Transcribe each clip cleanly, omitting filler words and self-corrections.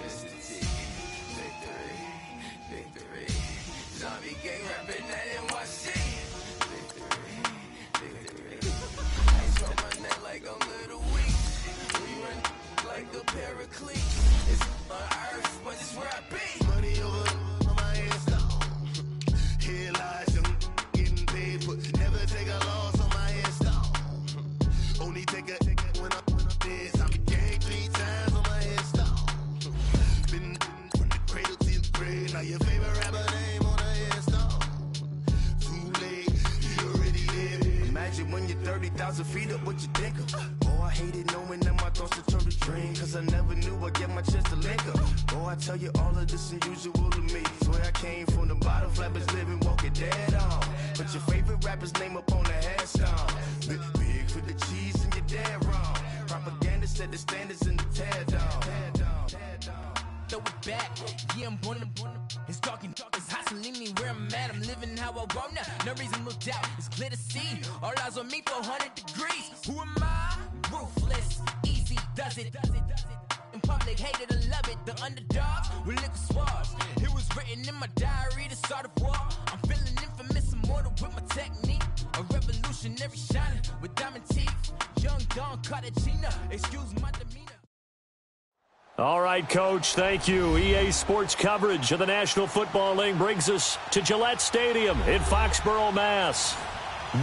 Mr. T, victory, victory. Zombie gang rapping that NYC. Victory, victory. Ice on my neck like I'm Little Weak. We run like a paraclete. It's on earth, but it's where I be. Money over on my headstone. Here lies young getting paid, but never take a loss on my headstone. Only take a when I'm dead. Zombie gang 3 times on my headstone. Been from the cradle to the grave. Now your favorite rapper name on a headstone. Too late, you already dead. Imagine when you're 30,000 feet up, what you think of? Oh, I hated knowing that my thoughts would turn to dream, cause I never knew I'd get my chance to link up. Oh, I tell you all of this unusual to me. Swear I came from the bottom, flappers living, walking dead on. Put your favorite rapper's name up on the headstone. Big for the cheese and you're dead wrong. Propaganda set the standards in the tear down. Throw it back, yeah, I'm born to. It's dark, it's hot, so leave me where I'm at. I'm living how I want now, no reason to doubt. It's clear to see, all eyes on me, 400 degrees. Who am I? Ruthless, easy, does it. In public, hate it or love it. The underdogs with liquor swabs. It was written in my diary to start a war. I'm feeling infamous, immortal with my technique. A revolutionary shining with diamond teeth. Young Don Cartagena, excuse my demeanor. All right, Coach, thank you. EA Sports coverage of the National Football League brings us to Gillette Stadium in Foxborough, Mass.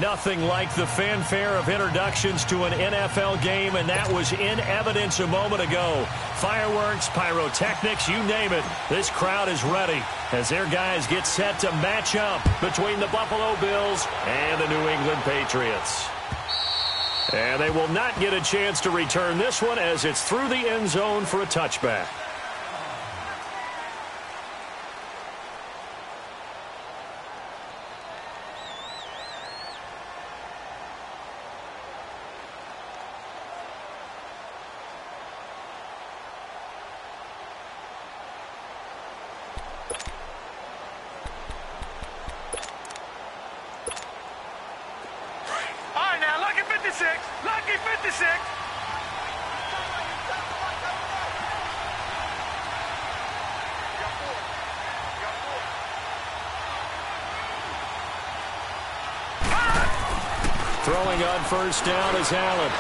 Nothing like the fanfare of introductions to an NFL game, and that was in evidence a moment ago. Fireworks, pyrotechnics, you name it. This crowd is ready as their guys get set to match up between the Buffalo Bills and the New England Patriots. And they will not get a chance to return this one as it's through the end zone for a touchback. Lucky 56. Throwing on first down is Allen.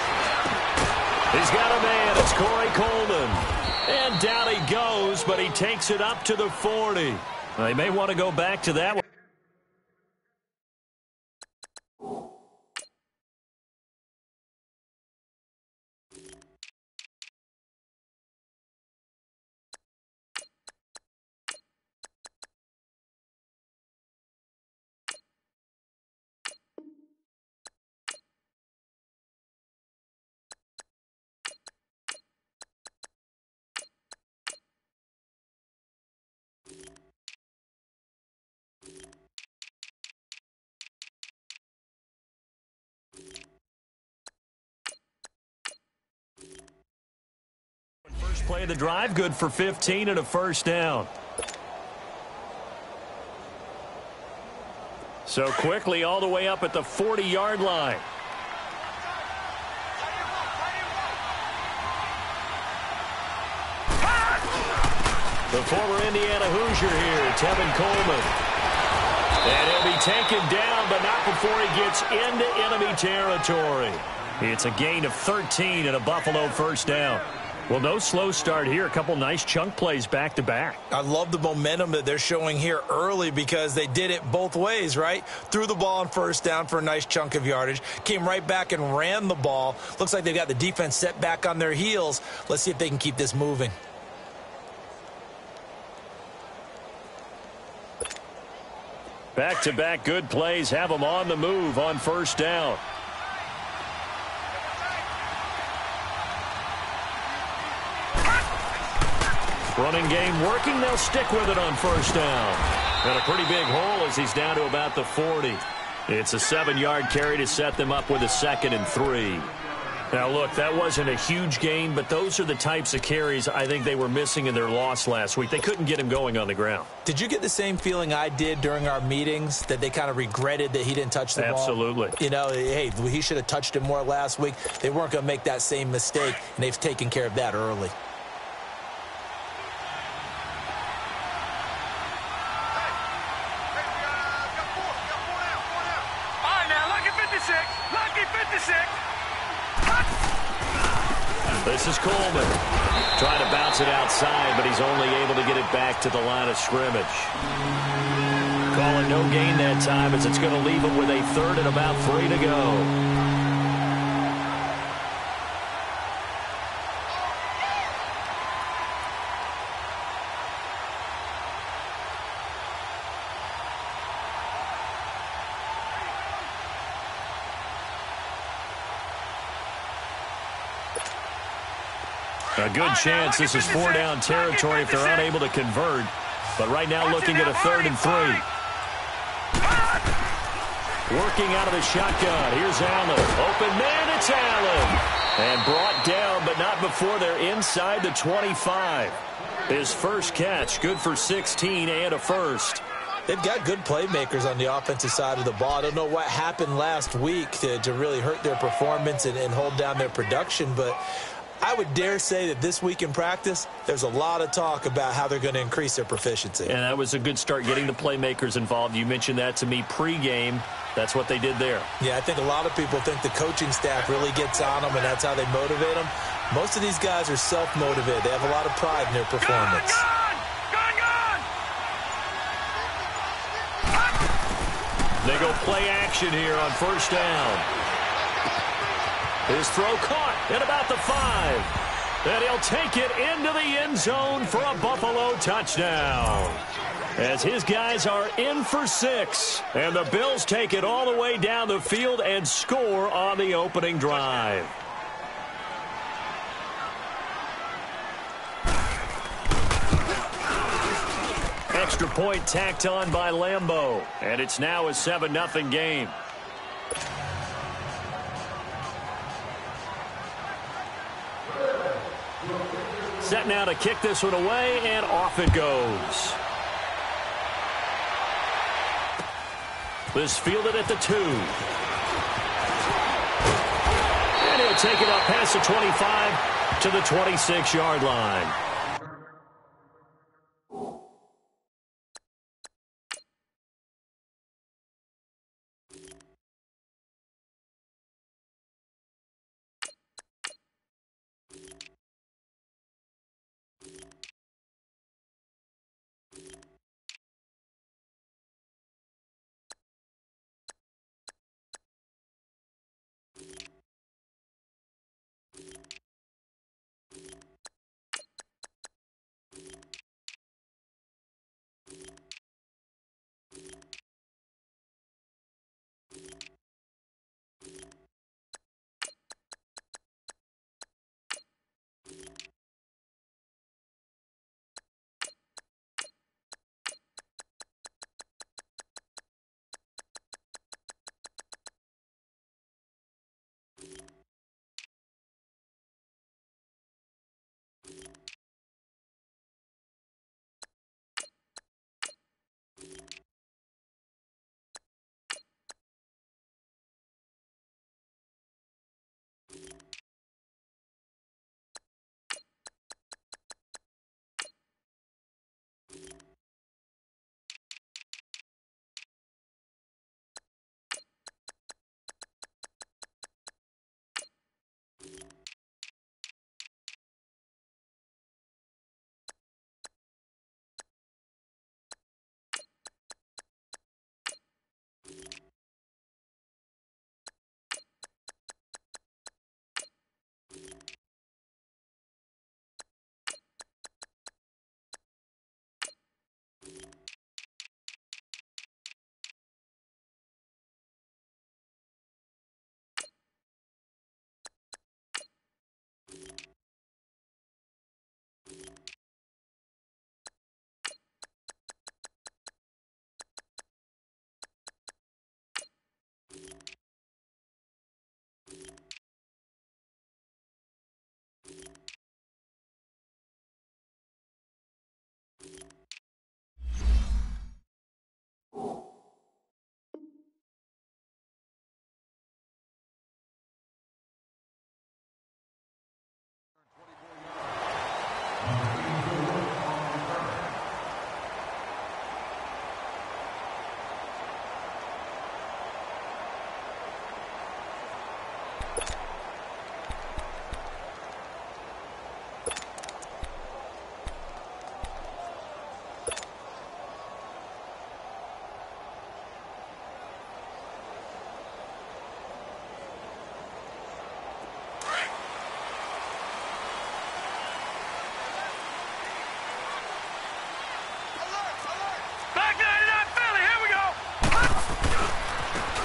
He's got a man. It's Corey Coleman. And down he goes, but he takes it up to the 40. They may want to go back to that one. First play of the drive, good for 15 and a first down. So quickly all the way up at the 40-yard line. The former Indiana Hoosier here, Tevin Coleman. And he'll be taken down, but not before he gets into enemy territory. It's a gain of 13 and a Buffalo first down. Well, no slow start here. A couple nice chunk plays back-to-back. I love the momentum that they're showing here early because they did it both ways, right? Threw the ball on first down for a nice chunk of yardage. Came right back and ran the ball. Looks like they've got the defense set back on their heels. Let's see if they can keep this moving. Back-to-back good plays have them on the move on first down. Running game working. They'll stick with it on first down. And a pretty big hole as he's down to about the 40. It's a 7-yard carry to set them up with a 2nd and 3. Now, look, that wasn't a huge gain, but those are the types of carries I think they were missing in their loss last week. They couldn't get him going on the ground. Did you get the same feeling I did during our meetings, that they kind of regretted that he didn't touch the ball? Absolutely. You know, hey, he should have touched it more last week. They weren't going to make that same mistake, and they've taken care of that early. This is Coleman. Trying to bounce it outside, but he's only able to get it back to the line of scrimmage. Call it no gain that time as it's going to leave him with a third and about 3 to go. A good chance this is 4-down territory if they're unable to convert. But right now looking at a 3rd and 3. Working out of the shotgun. Here's Allen. Open man, it's Allen. And brought down, but not before they're inside the 25. His first catch, good for 16 and a first. They've got good playmakers on the offensive side of the ball. I don't know what happened last week to really hurt their performance and hold down their production, but I would dare say that this week in practice, there's a lot of talk about how they're going to increase their proficiency. And that was a good start getting the playmakers involved. You mentioned that to me pregame. That's what they did there. Yeah, I think a lot of people think the coaching staff really gets on them, and that's how they motivate them. Most of these guys are self-motivated. They have a lot of pride in their performance. They go play action here on 1st down. His throw caught at about the 5. And he'll take it into the end zone for a Buffalo touchdown. As his guys are in for 6. And the Bills take it all the way down the field and score on the opening drive. Extra point tacked on by Lambeau. And it's now a 7-0 game. Set now to kick this one away, and off it goes. This fielded at the 2. And he'll take it up past the 25 to the 26-yard line.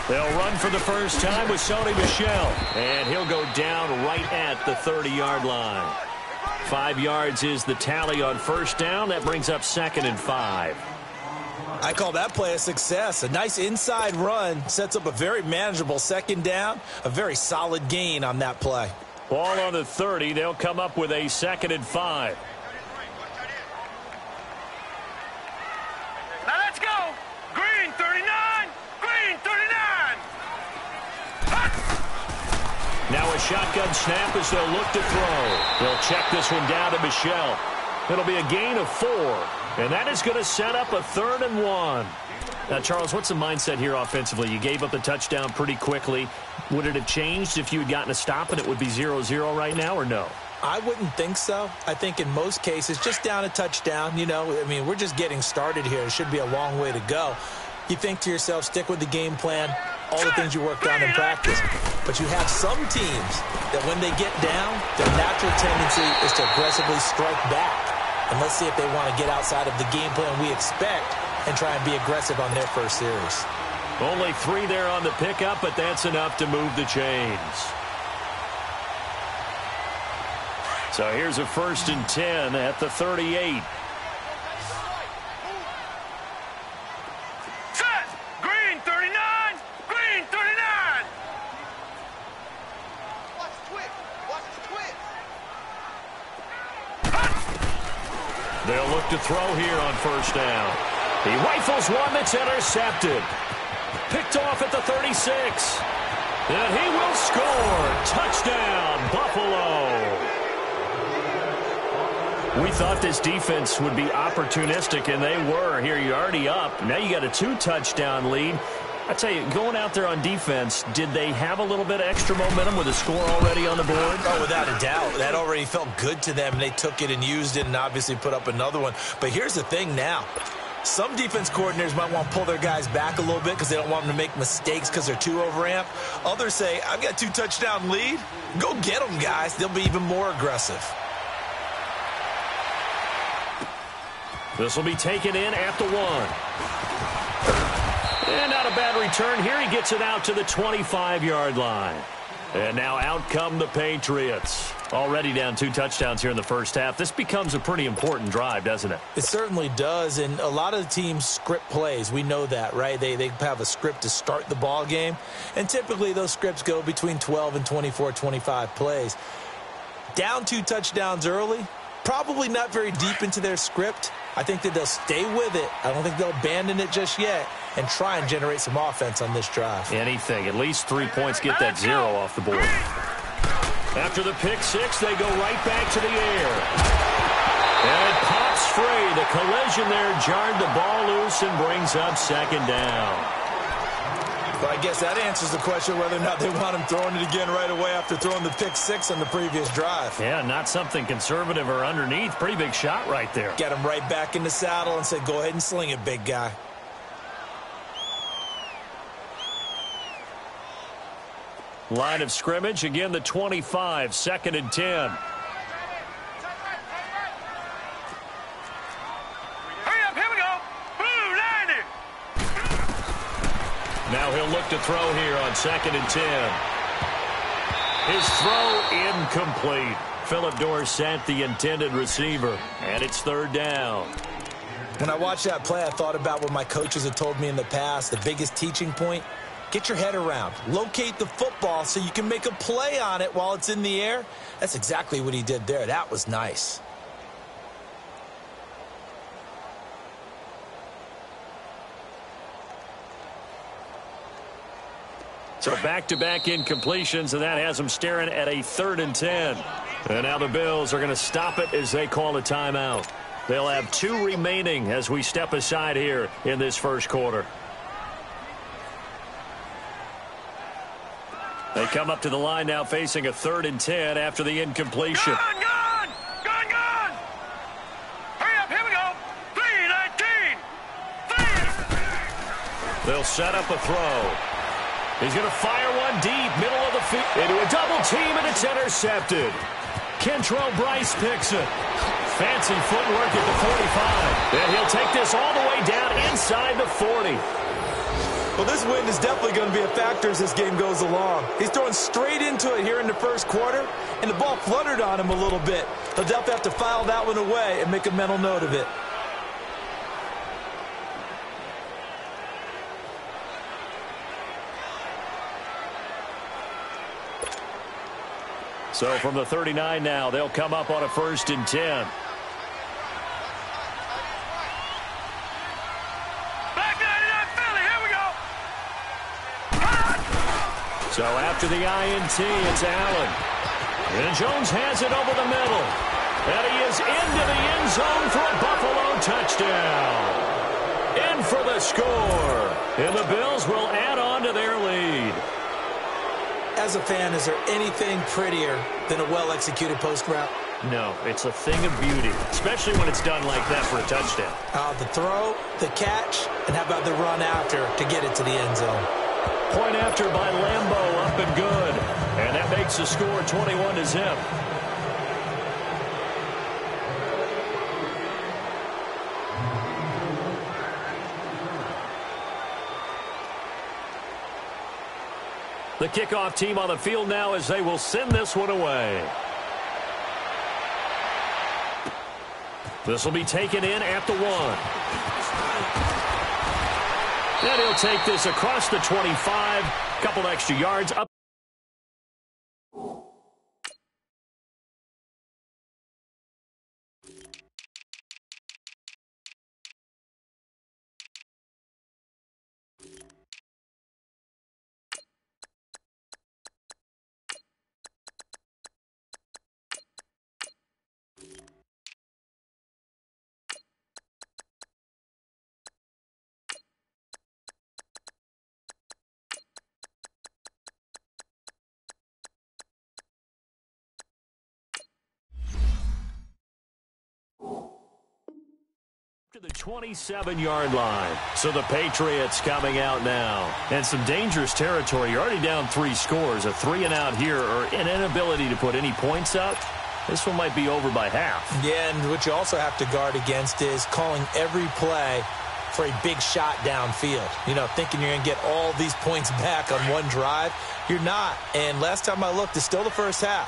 They'll run for the first time with Sony Michel, and he'll go down right at the 30-yard line. 5 yards is the tally on first down. That brings up 2nd and 5. I call that play a success. A nice inside run sets up a very manageable 2nd down, a very solid gain on that play. Ball on the 30. They'll come up with a 2nd and 5. Now let's go. Green 39. Green 39. Now a shotgun snap as they'll look to throw. They'll check this one down to Michel. It'll be a gain of 4. And that is going to set up a 3rd and 1. Now, Charles, what's the mindset here offensively? You gave up the touchdown pretty quickly. Would it have changed if you had gotten a stop and it would be 0-0 right now, or no? I wouldn't think so. I think in most cases, just down a touchdown, we're just getting started here. It should be a long way to go. You think to yourself, stick with the game plan, all the things you worked on in practice. But you have some teams that when they get down, their natural tendency is to aggressively strike back. And let's see if they want to get outside of the game plan we expect and try and be aggressive on their first series. Only 3 there on the pickup, but that's enough to move the chains. So here's a 1st and 10 at the 38. Set. Green 39. Green 39. Watch the twist. Watch the twist. They'll look to throw here on first down. He rifles one that's intercepted. Picked off at the 36. And he will score. Touchdown, Buffalo. We thought this defense would be opportunistic, and they were. Here you're already up. Now you got a 2-touchdown lead. I tell you, going out there on defense, did they have a little bit of extra momentum with a score already on the board? Oh, without a doubt. That already felt good to them, and they took it and used it and obviously put up another one. But here's the thing now. Some defense coordinators might want to pull their guys back a little bit because they don't want them to make mistakes because they're too overamped. Others say, I've got a 2-touchdown lead. Go get them, guys. They'll be even more aggressive. This will be taken in at the 1. And not a bad return here. He gets it out to the 25-yard line. And now out come the Patriots. Already down 2 touchdowns here in the first half. This becomes a pretty important drive, doesn't it? It certainly does, and a lot of the teams script plays. We know that, right? They have a script to start the ball game, and typically those scripts go between 12 and 24, 25 plays. Down 2 touchdowns early, probably not very deep into their script. I think that they'll stay with it. I don't think they'll abandon it just yet and try and generate some offense on this drive. Anything. At least 3 points, get that 0 off the board. After the pick 6, they go right back to the air. And it pops free. The collision there jarred the ball loose and brings up 2nd down. But I guess that answers the question whether or not they want him throwing it again right away after throwing the pick 6 on the previous drive. Yeah, not something conservative or underneath. Pretty big shot right there. Get him right back in the saddle and say, go ahead and sling it, big guy. Line of scrimmage, again the 25, 2nd and 10. Hurry up, here we go. Blue, line it. Now he'll look to throw here on 2nd and 10. His throw incomplete. Philip Dorsett, the intended receiver, and it's 3rd down. When I watched that play, I thought about what my coaches had told me in the past. The biggest teaching point, get your head around. Locate the football so you can make a play on it while it's in the air. That's exactly what he did there. That was nice. So back-to-back incompletions, and that has them staring at a 3rd and 10. And now the Bills are going to stop it as they call a timeout. They'll have 2 remaining as we step aside here in this first quarter. They come up to the line now facing a 3rd and 10 after the incompletion. Gone, gone. Gone, gone. Hurry up, here we go. 3-19. They'll set up a throw. He's going to fire one deep, middle of the field, into a double team, and it's intercepted. Kentrell Bryce picks it. Fancy footwork at the 45. And he'll take this all the way down inside the 40. Well, this wind is definitely going to be a factor as this game goes along. He's throwing straight into it here in the first quarter, and the ball fluttered on him a little bit. He'll definitely have to file that one away and make a mental note of it. So from the 39 now, they'll come up on a 1st and 10. So after the INT, it's Allen. And Jones has it over the middle. And he is into the end zone for a Buffalo touchdown. In for the score. And the Bills will add on to their lead. As a fan, is there anything prettier than a well-executed post route? No, it's a thing of beauty, especially when it's done like that for a touchdown. The throw, the catch, and how about the run after to get it to the end zone? Point after by Lambeau, up and good. And that makes the score 21-0. The kickoff team on the field now as they will send this one away. This will be taken in at the 1. And he'll take this across the 25. Couple extra yards up. To the 27-yard line. So the Patriots coming out now. And some dangerous territory. You're already down 3 scores. A 3-and-out here or an inability to put any points up. This one might be over by half. Yeah, and what you also have to guard against is calling every play for a big shot downfield. You know, thinking you're going to get all these points back on one drive. You're not. And last time I looked, it's still the first half.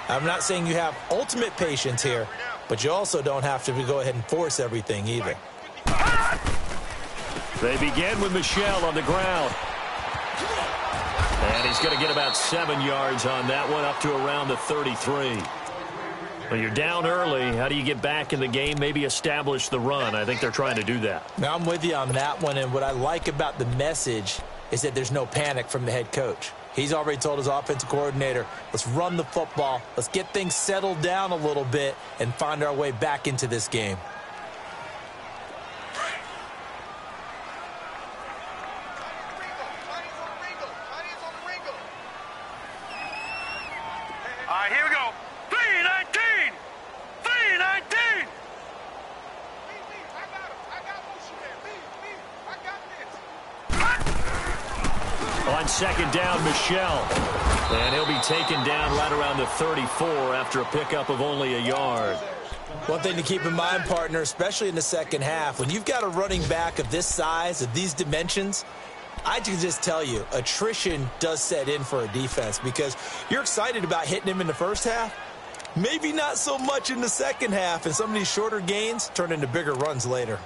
I'm not saying you have ultimate patience here, but you also don't have to go ahead and force everything either. They begin with Michel on the ground. And he's going to get about 7 yards on that one, up to around the 33. Well, you're down early. How do you get back in the game? Maybe establish the run. I think they're trying to do that. Now, I'm with you on that one, and what I like about the message is that there's no panic from the head coach. He's already told his offensive coordinator, let's run the football, let's get things settled down a little bit and find our way back into this game. All right, here we go. 3-19! 3-19! On second down, Michel. And he'll be taken down right around the 34 after a pickup of only a yard. One thing to keep in mind, partner, especially in the second half, when you've got a running back of this size, of these dimensions, I can just tell you, attrition does set in for a defense because you're excited about hitting him in the first half. Maybe not so much in the second half, and some of these shorter gains turn into bigger runs later.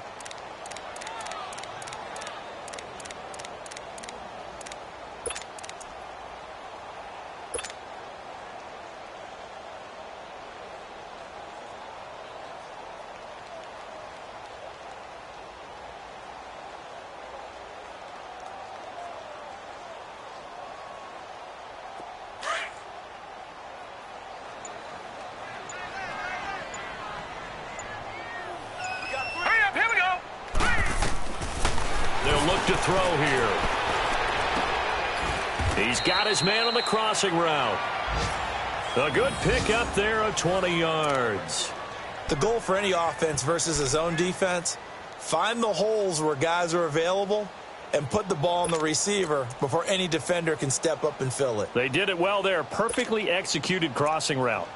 To throw here. He's got his man on the crossing route. A good pick up there of 20 yards. The goal for any offense versus his own defense, find the holes where guys are available and put the ball on the receiver before any defender can step up and fill it. They did it well there. Perfectly executed crossing route.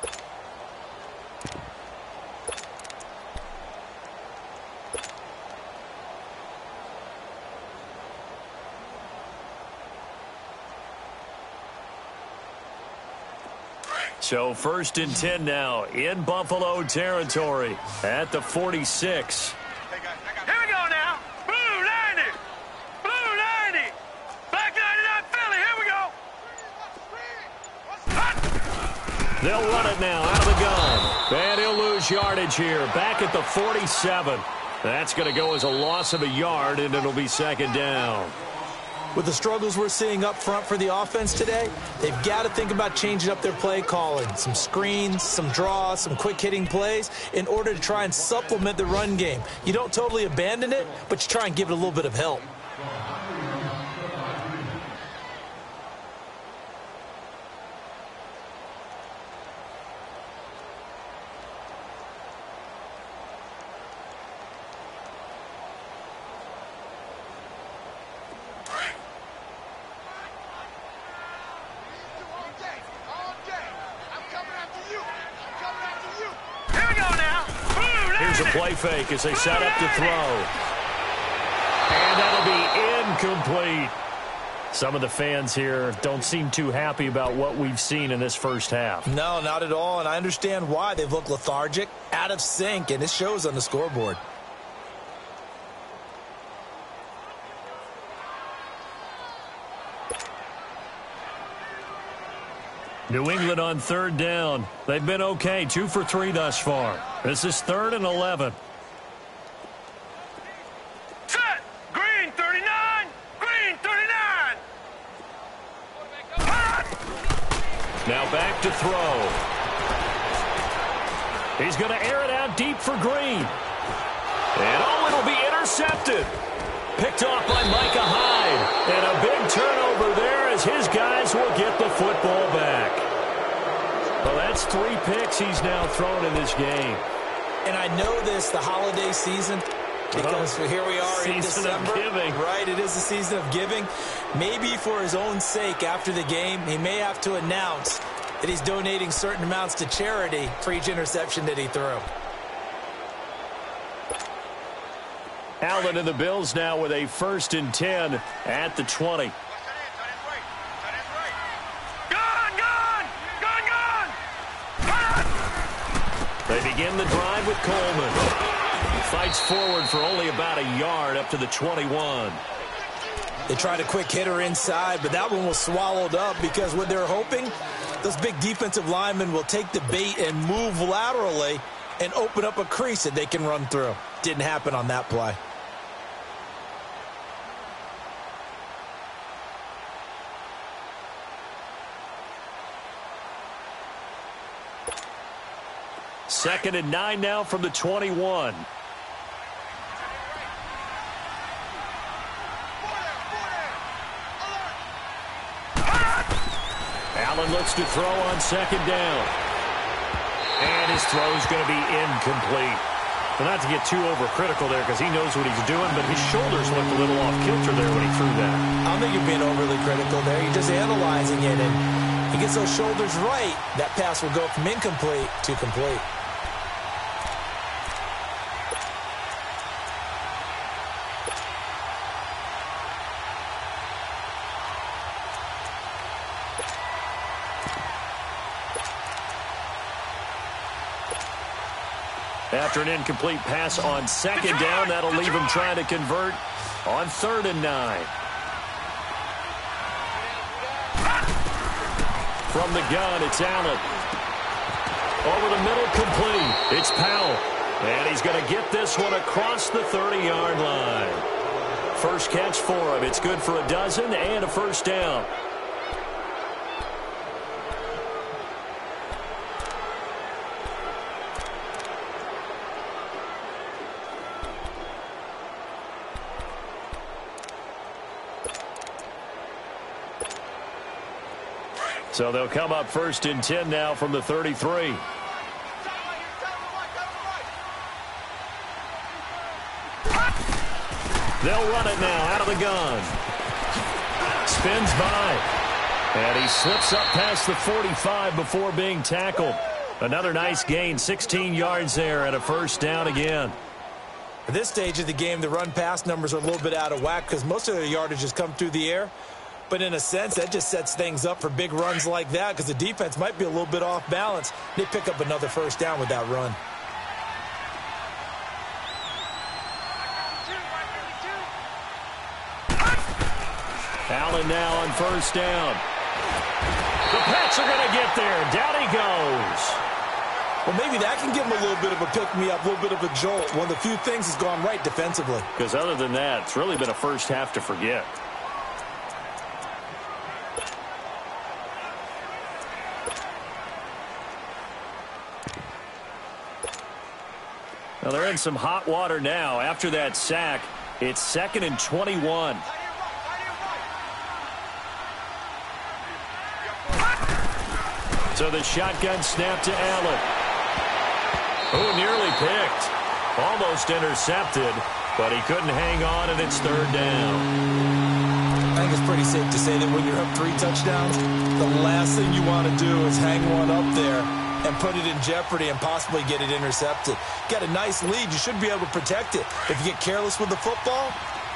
So 1st and 10 now in Buffalo territory at the 46. Here we go now. Blue 90. Blue 90. Black 99 Philly. Here we go. Hot. They'll run it now out of the gun. And he'll lose yardage here. Back at the 47. That's going to go as a loss of a yard, and it'll be 2nd down. With the struggles we're seeing up front for the offense today, they've got to think about changing up their play calling. Some screens, some draws, some quick-hitting plays in order to try and supplement the run game. You don't totally abandon it, but you try and give it a little bit of help. Play fake as they set up to throw. And that'll be incomplete. Some of the fans here don't seem too happy about what we've seen in this first half. No, not at all, and I understand why. They've looked lethargic, out of sync, and it shows on the scoreboard. New England on 3rd down. They've been okay, 2 for 3 thus far. This is 3rd and 11. Set. Green 39. Green 39. Hot. Now back to throw. He's going to air it out deep for Green. And it'll be intercepted. Picked off by Micah Hyde. And a big turnover there as his guys will get the football back. Well, that's 3 picks he's now thrown in this game. And I know this, the holiday season, because here we are in December. Season of giving. Right, it is the season of giving. Maybe for his own sake after the game, he may have to announce that he's donating certain amounts to charity for each interception that he threw. Allen and the Bills now with a 1st and 10 at the 20. They begin the drive with Coleman. Fights forward for only about a yard up to the 21. They tried a quick hitter inside, but that one was swallowed up because what they're hoping, those big defensive linemen will take the bait and move laterally and open up a crease that they can run through. Didn't happen on that play. Second and 9 now from the 21. Allen looks to throw on 2nd down. And his throw is going to be incomplete. Well, not to get too overcritical there because he knows what he's doing, but his shoulders looked a little off kilter there when he threw that. I don't think you're being overly critical there. You're just analyzing it, and he gets those shoulders right. That pass will go from incomplete to complete. After an incomplete pass on 2nd down, that'll leave him trying to convert on 3rd and 9. From the gun, it's Allen. Over the middle, complete. It's Powell. And he's going to get this one across the 30-yard line. First catch for him. It's good for a dozen and a 1st down. So they'll come up 1st and 10 now from the 33. They'll run it now out of the gun. Spins by. And he slips up past the 45 before being tackled. Another nice gain, 16 yards there and a 1st down again. At this stage of the game, the run-pass numbers are a little bit out of whack because most of their yardage has come through the air. But in a sense, that just sets things up for big runs like that because the defense might be a little bit off balance. They pick up another first down with that run. Allen now on first down. The Pats are going to get there. Down he goes. Well, maybe that can give him a little bit of a pick-me-up, a little bit of a jolt. One of the few things has gone right defensively. Because other than that, it's really been a first half to forget. Well, they're in some hot water now. After that sack, it's 2nd and 21. So the shotgun snap to Allen. Oh, nearly picked. Almost intercepted, but he couldn't hang on, and it's 3rd down. I think it's pretty safe to say that when you're up 3 touchdowns, the last thing you want to do is hang one up there and put it in jeopardy and possibly get it intercepted. Got a nice lead. You should be able to protect it. If you get careless with the football,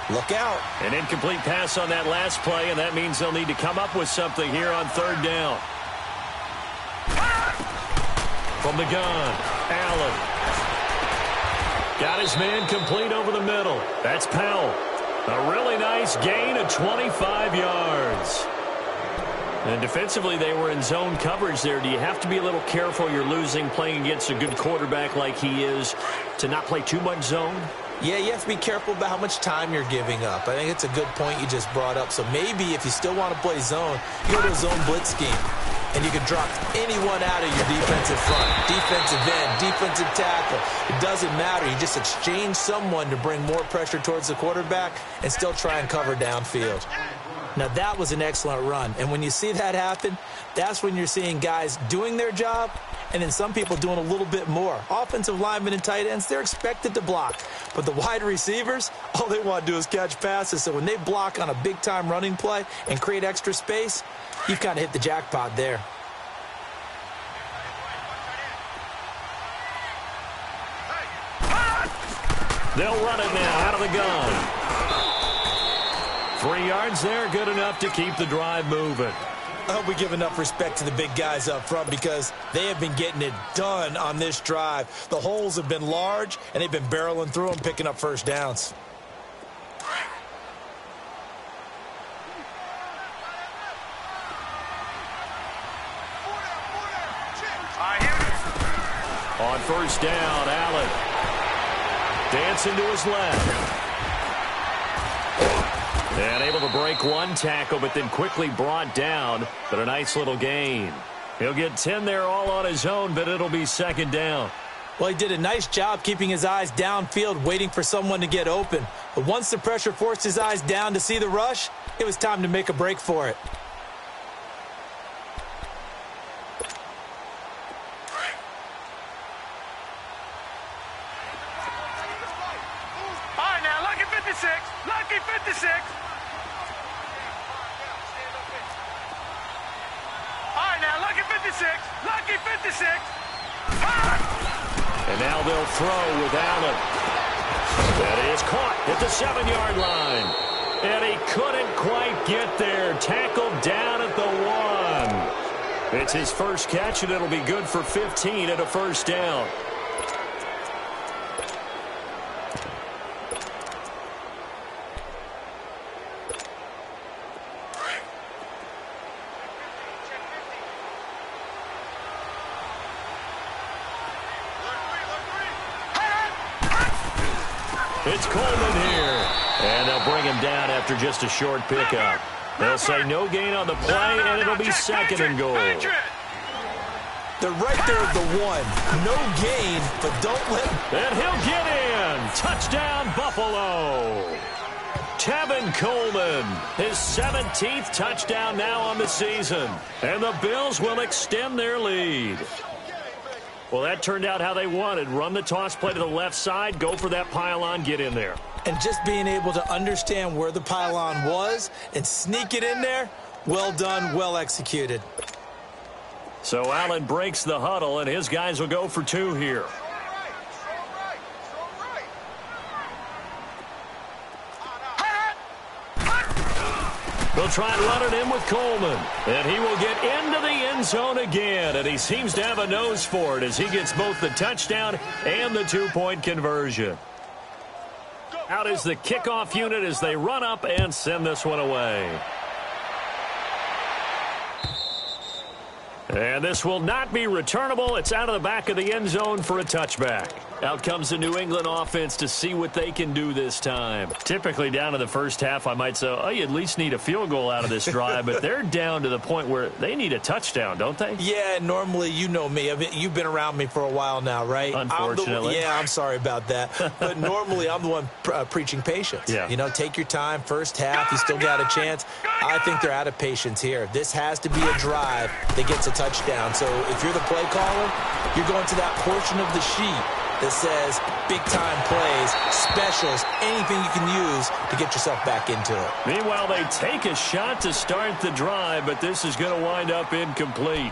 look out. An incomplete pass on that last play, and that means they'll need to come up with something here on 3rd down. From the gun, Allen. Got his man complete over the middle. That's Powell. A really nice gain of 25 yards. And defensively, they were in zone coverage there. Do you have to be a little careful? You're losing playing against a good quarterback like he is to not play too much zone? Yeah, you have to be careful about how much time you're giving up. I think it's a good point you just brought up. So maybe if you still want to play zone, you go to a zone blitz scheme. And you can drop anyone out of your defensive front, defensive end, defensive tackle. It doesn't matter. You just exchange someone to bring more pressure towards the quarterback and still try and cover downfield. Now, that was an excellent run. And when you see that happen, that's when you're seeing guys doing their job and then some people doing a little bit more. Offensive linemen and tight ends, they're expected to block. But the wide receivers, all they want to do is catch passes. So when they block on a big-time running play and create extra space, you've kind of hit the jackpot there. They'll run it now out of the gun. 3 yards there, good enough to keep the drive moving. I hope we give enough respect to the big guys up front because they have been getting it done on this drive. The holes have been large, and they've been barreling through them, picking up first downs. On first down, Allen dancing to his left. And able to break one tackle, but then quickly brought down. But a nice little gain. He'll get 10 there all on his own, but it'll be 2nd down. Well, he did a nice job keeping his eyes downfield, waiting for someone to get open. But once the pressure forced his eyes down to see the rush, it was time to make a break for it. All right, now, lucky 56. Lucky 56. All right, now, lucky 56. Lucky 56. And now they'll throw with Allen. That is caught at the 7-yard line. And he couldn't quite get there. Tackled down at the 1. It's his first catch, and it'll be good for 15 and a first down. It's Coleman here. And they'll bring him down after just a short pickup. They'll say no gain on the play, and it'll be 2nd and goal. They're right there at the 1. No gain, but don't let him. And he'll get in. Touchdown, Buffalo. Tevin Coleman, his 17th touchdown now on the season. And the Bills will extend their lead. Well, that turned out how they wanted. Run the toss play to the left side, go for that pylon, get in there. And just being able to understand where the pylon was and sneak it in there, well done, well executed. So Allen breaks the huddle, and his guys will go for 2 here. The They'll try and run it in with Coleman. And he will get into the end zone again. And he seems to have a nose for it as he gets both the touchdown and the two-point conversion. Out is the kickoff unit as they run up and send this one away. And this will not be returnable. It's out of the back of the end zone for a touchback. Out comes the New England offense to see what they can do this time. Typically down to the first half, I might say, oh, you at least need a field goal out of this drive. But they're down to the point where they need a touchdown, don't they? Yeah, normally, you know me. I mean, you've been around me for a while now, right? Unfortunately. I'm sorry about that. But normally, I'm the one preaching patience. Yeah. You know, take your time. First half, you still got a chance. I think they're out of patience here. This has to be a drive that gets a touchdown. So if you're the play caller, you're going to that portion of the sheet that says big-time plays, specials, anything you can use to get yourself back into it. Meanwhile, they take a shot to start the drive, but this is going to wind up incomplete.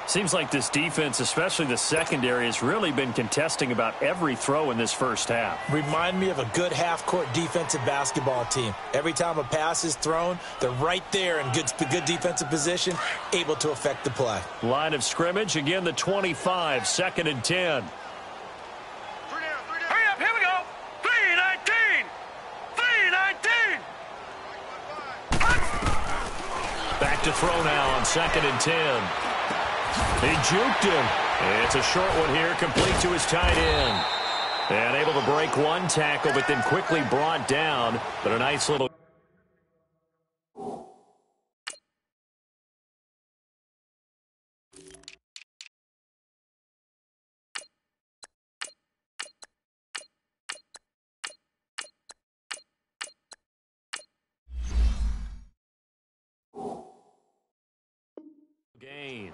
Seems like this defense, especially the secondary, has really been contesting about every throw in this first half. Remind me of a good half-court defensive basketball team. Every time a pass is thrown, they're right there in good defensive position, able to affect the play. Line of scrimmage, again the 25, 2nd and 10. Hurry up, here we go. 3-19. 3-19. Back to throw now on 2nd and 10. He juked him. It's a short one here, complete to his tight end. And able to break one tackle, but then quickly brought down. But a nice little... gain.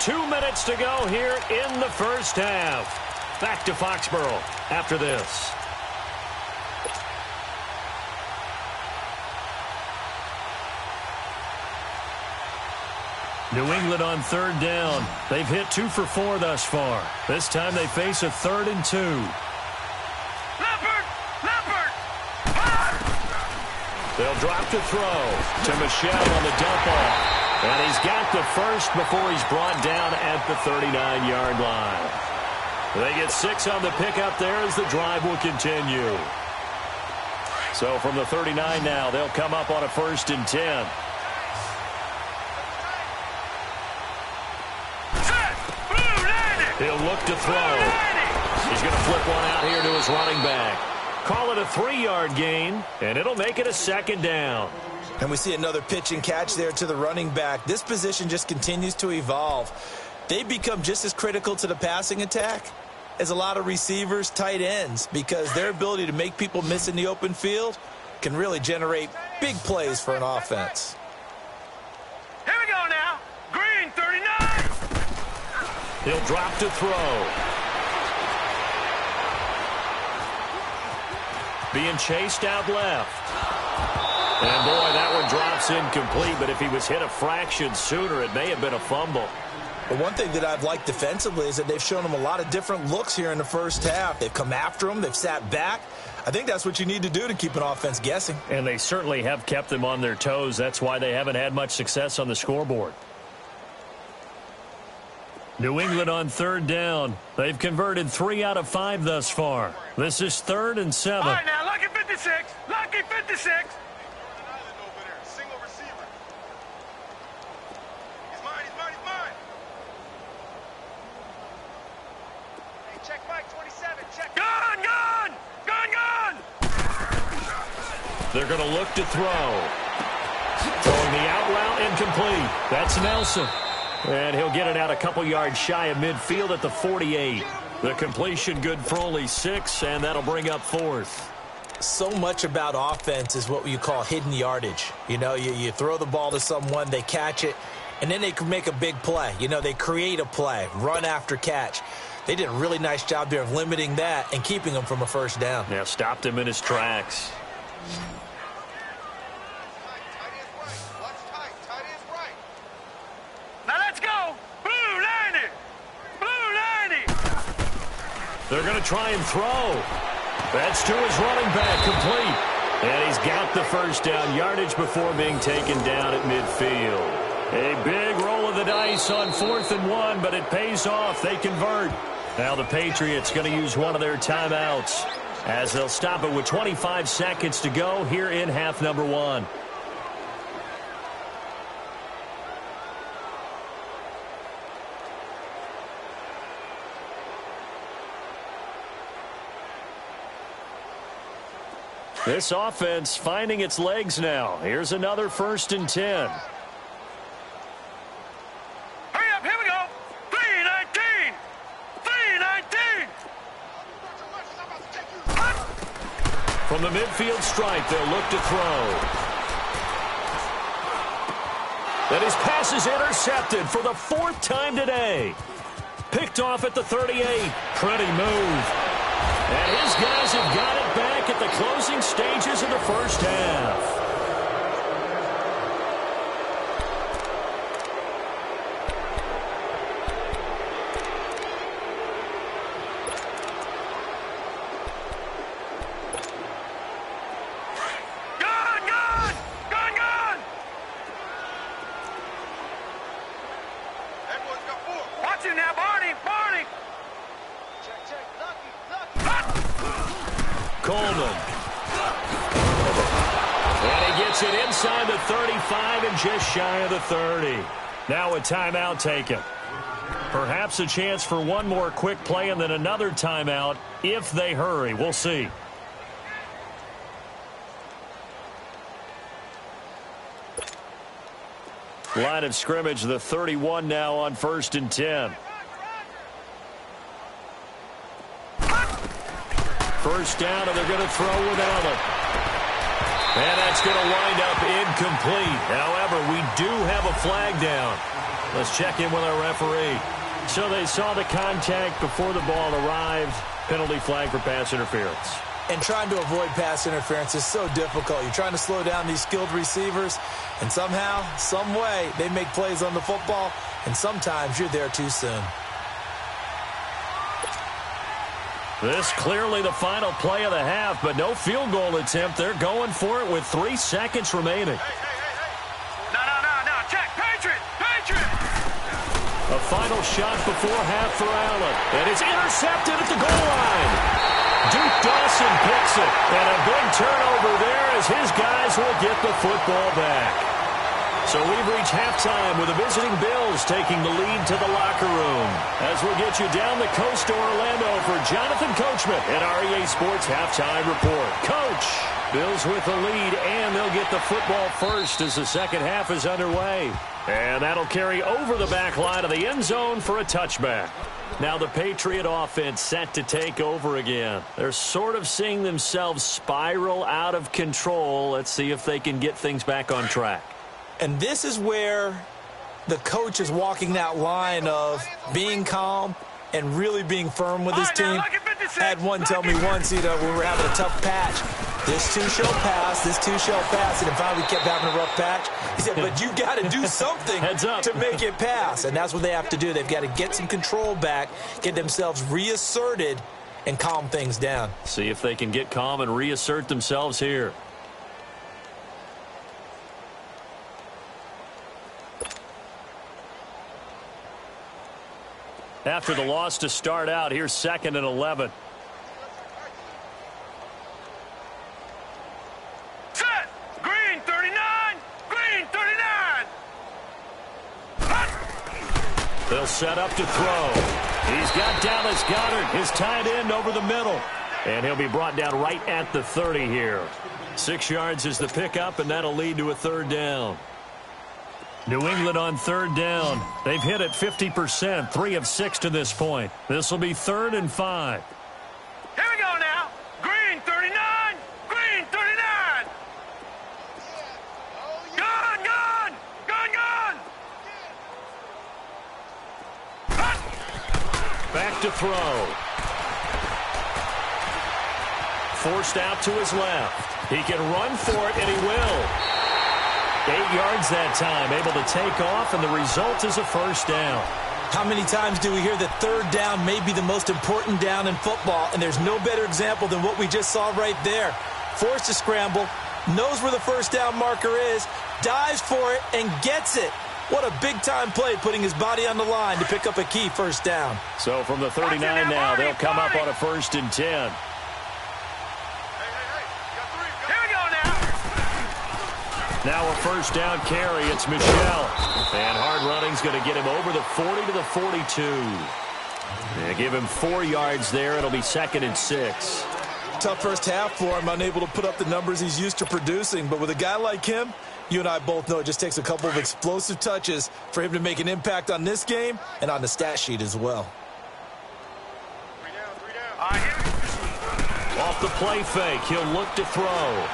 2 minutes to go here in the first half. Back to Foxborough after this. New England on 3rd down. They've hit 2 for 4 thus far. This time they face a 3rd and 2. They'll drop to throw to Michelle on the dump off. And he's got the first before he's brought down at the 39-yard line. They get 6 on the pickup there as the drive will continue. So from the 39 now, they'll come up on a 1st and 10. He'll look to throw. He's going to flip one out here to his running back. Call it a 3-yard gain, and it'll make it a 2nd down. And we see another pitch and catch there to the running back. This position just continues to evolve. They become just as critical to the passing attack as a lot of receivers, tight ends, because their ability to make people miss in the open field can really generate big plays for an offense. Here we go now. Green, 39. He'll drop to throw. Being chased out left. And, boy, that one drops incomplete, but if he was hit a fraction sooner, it may have been a fumble. But one thing that I've liked defensively is that they've shown him a lot of different looks here in the first half. They've come after him. They've sat back. I think that's what you need to do to keep an offense guessing. And they certainly have kept them on their toes. That's why they haven't had much success on the scoreboard. New England on 3rd down. They've converted 3 out of 5 thus far. This is 3rd and 7. All right, now, lucky 56. Lucky 56. Single receiver. He's mine. Hey, check Mike, 27. Check. Gone. They're going to look to throw. Throwing the out route incomplete. That's Nelson. And he'll get it out a couple yards shy of midfield at the 48. The completion good for only 6, and that'll bring up 4th. So much about offense is what you call hidden yardage. You know, you throw the ball to someone, they catch it, and then they can make a big play. You know, they create a play, run after catch. They did a really nice job there of limiting that and keeping him from a 1st down. Yeah, stopped him in his tracks. Now let's go. Blue 90. Blue 90. They're going to try and throw. That's to his running back, complete. And he's got the first down yardage before being taken down at midfield. A big roll of the dice on 4th and 1, but it pays off. They convert. Now the Patriots going to use one of their timeouts as they'll stop it with 25 seconds to go here in half number 1. This offense finding its legs now. Here's another 1st and 10. Hurry up, here we go. 3-19. 3-19. From the midfield stripe, they'll look to throw. Then his pass is intercepted for the 4th time today. Picked off at the 38. Pretty move. And his guys have got it back at the closing stages of the first half. Gone! That one's got 4. Watch him now, Barney! Check. Lucky. Coleman. And he gets it inside the 35 and just shy of the 30. Now a timeout taken. Perhaps a chance for one more quick play and then another timeout if they hurry. We'll see. Line of scrimmage, the 31 now on 1st and 10. First down, and they're going to throw with Allen. And that's going to wind up incomplete. However, we do have a flag down. Let's check in with our referee. So they saw the contact before the ball arrived. Penalty flag for pass interference. And trying to avoid pass interference is so difficult. You're trying to slow down these skilled receivers, and somehow, some way, they make plays on the football, and sometimes you're there too soon. This clearly the final play of the half, but no field goal attempt. They're going for it with 3 seconds remaining. Hey. No. Check. Patriot. A final shot before half for Allen. And it's intercepted at the goal line. Duke Dawson picks it. And a big turnover there as his guys will get the football back. So we've reached halftime with the visiting Bills taking the lead to the locker room. As we'll get you down the coast to Orlando for Jonathan Coachman at our EA Sports Halftime Report. Coach, Bills with the lead, and they'll get the football first as the second half is underway. And that'll carry over the back line of the end zone for a touchback. Now the Patriot offense set to take over again. They're sort of seeing themselves spiral out of control. Let's see if they can get things back on track. And this is where the coach is walking that line of being calm and really being firm with his team. I had one tell me once, when we were having a tough patch, this too shall pass, and finally we kept having a rough patch. He said, but you got to do something to make it pass. And that's what they have to do. They've got to get some control back, get themselves reasserted, and calm things down. See if they can get calm and reassert themselves here. After the loss to start out, here's 2nd and 11. Set! Green 39! Green 39! They'll set up to throw. He's got Dallas Goedert, his tight end, over the middle. And he'll be brought down right at the 30 here. 6 yards is the pickup, and that'll lead to a 3rd down. New England on 3rd down. They've hit it 50%, 3 of 6 to this point. This will be 3rd and 5. Here we go now. Green 39! Green 39! Gone! Back to throw. Forced out to his left. He can run for it, and he will. 8 yards that time, able to take off, and the result is a 1st down. How many times do we hear that third down may be the most important down in football, and there's no better example than what we just saw right there. Forced to scramble, knows where the first down marker is, dives for it, and gets it. What a big-time play, putting his body on the line to pick up a key first down. So from the 39 now, they'll come up on a 1st and 10. Now a first down carry. It's Michel. And hard running's going to get him over the 40 to the 42. They give him 4 yards there. It'll be 2nd and 6. Tough first half for him, unable to put up the numbers he's used to producing. But with a guy like him, you and I both know it just takes a couple of explosive touches for him to make an impact on this game and on the stat sheet as well. 3 down. Off the play fake, he'll look to throw.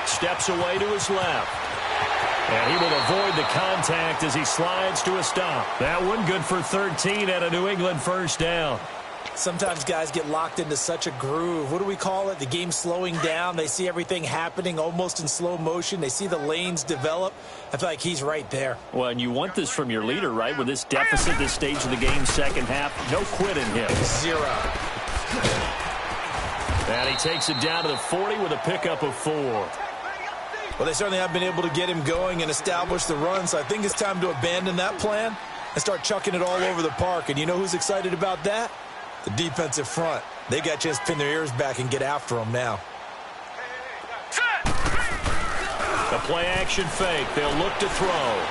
Steps away to his left. And he will avoid the contact as he slides to a stop. That one good for 13 at a New England first down. Sometimes guys get locked into such a groove. What do we call it? The game slowing down. They see everything happening almost in slow motion. They see the lanes develop. I feel like he's right there. Well, and you want this from your leader, right? With this deficit, this stage of the game, second half, no quit in him. 0. And he takes it down to the 40 with a pickup of 4. Well, they certainly have been able to get him going and establish the run, so I think it's time to abandon that plan and start chucking it all over the park. And you know who's excited about that? The defensive front. They got a chance to pin their ears back and get after him now. The play action fake. They'll look to throw.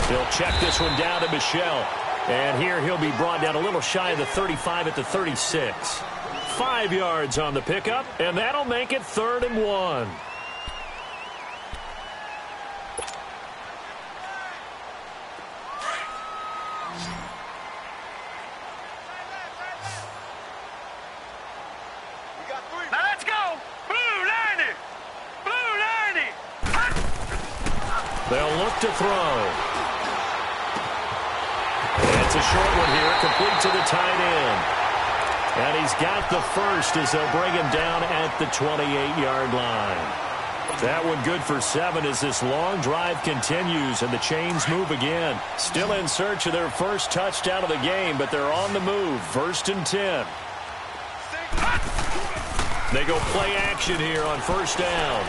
They'll check this one down to Michel. And here he'll be brought down a little shy of the 35 at the 36. 5 yards on the pickup, and that'll make it 3rd and 1. They'll look to throw. It's a short one here, complete to the tight end. And he's got the first as they'll bring him down at the 28-yard line. That one good for 7 as this long drive continues and the chains move again. Still in search of their first touchdown of the game, but they're on the move. 1st and 10. They go play action here on first down.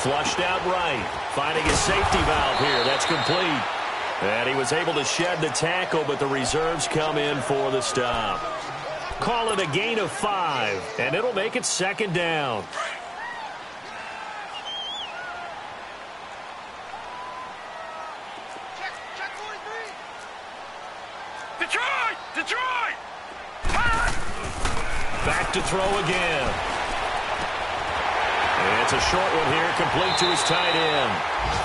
Flushed out right. Finding his safety valve here. That's complete. And he was able to shed the tackle, but the reserves come in for the stop. Call it a gain of 5, and it'll make it 2nd down. Detroit! Detroit! Back to throw again. It's a short one here, complete to his tight end.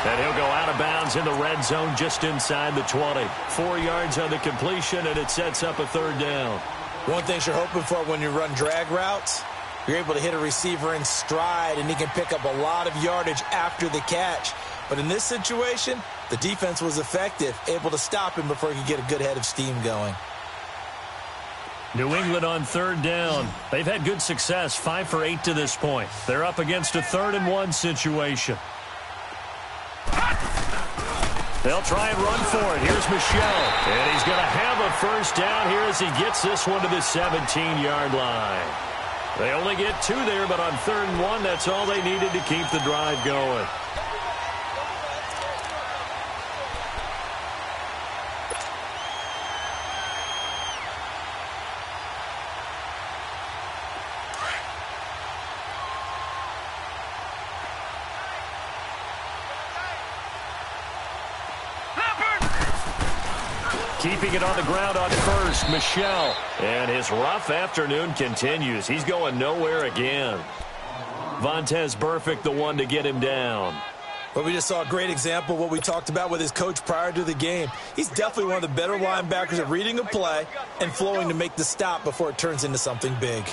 And he'll go out of bounds in the red zone just inside the 20. 4 yards on the completion, and it sets up a 3rd down. One thing you're hoping for when you run drag routes, you're able to hit a receiver in stride, and he can pick up a lot of yardage after the catch. But in this situation, the defense was effective, able to stop him before he could get a good head of steam going. New England on 3rd down. They've had good success, 5 for 8 to this point. They're up against a 3rd and 1 situation. They'll try and run for it. Here's Michel. And he's going to have a first down here as he gets this one to the 17-yard line. They only get 2 there, but on 3rd and 1, that's all they needed to keep the drive going. Keeping it on the ground on first, Michel. And his rough afternoon continues. He's going nowhere again. Vontaze Burfict, the one to get him down. Well, we just saw a great example of what we talked about with his coach prior to the game. He's definitely one of the better linebackers at reading a play and flowing to make the stop before it turns into something big.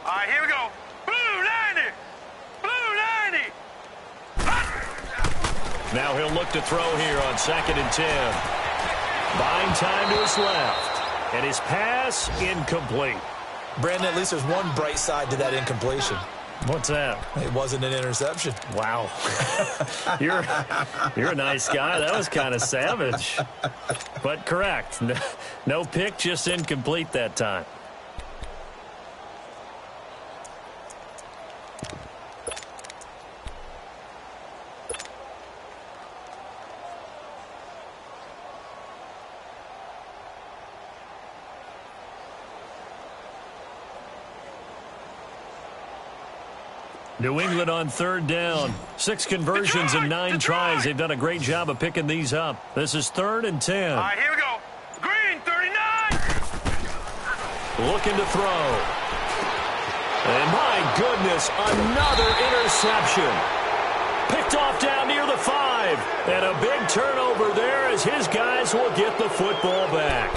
All right, here we go. Blue 90! Blue 90! Now he'll look to throw here on 2nd and 10. Buying time to his left. And his pass incomplete. Brandon, at least there's one bright side to that incompletion. What's that? It wasn't an interception. Wow. You're a nice guy. That was kind of savage. But correct. No pick, just incomplete that time. New England on third down. 6 conversions and 9 tries. They've done a great job of picking these up. This is 3rd and 10. All right, here we go. Green, 39. Looking to throw. And my goodness, another interception. Picked off down near the 5. And a big turnover there as his guys will get the football back.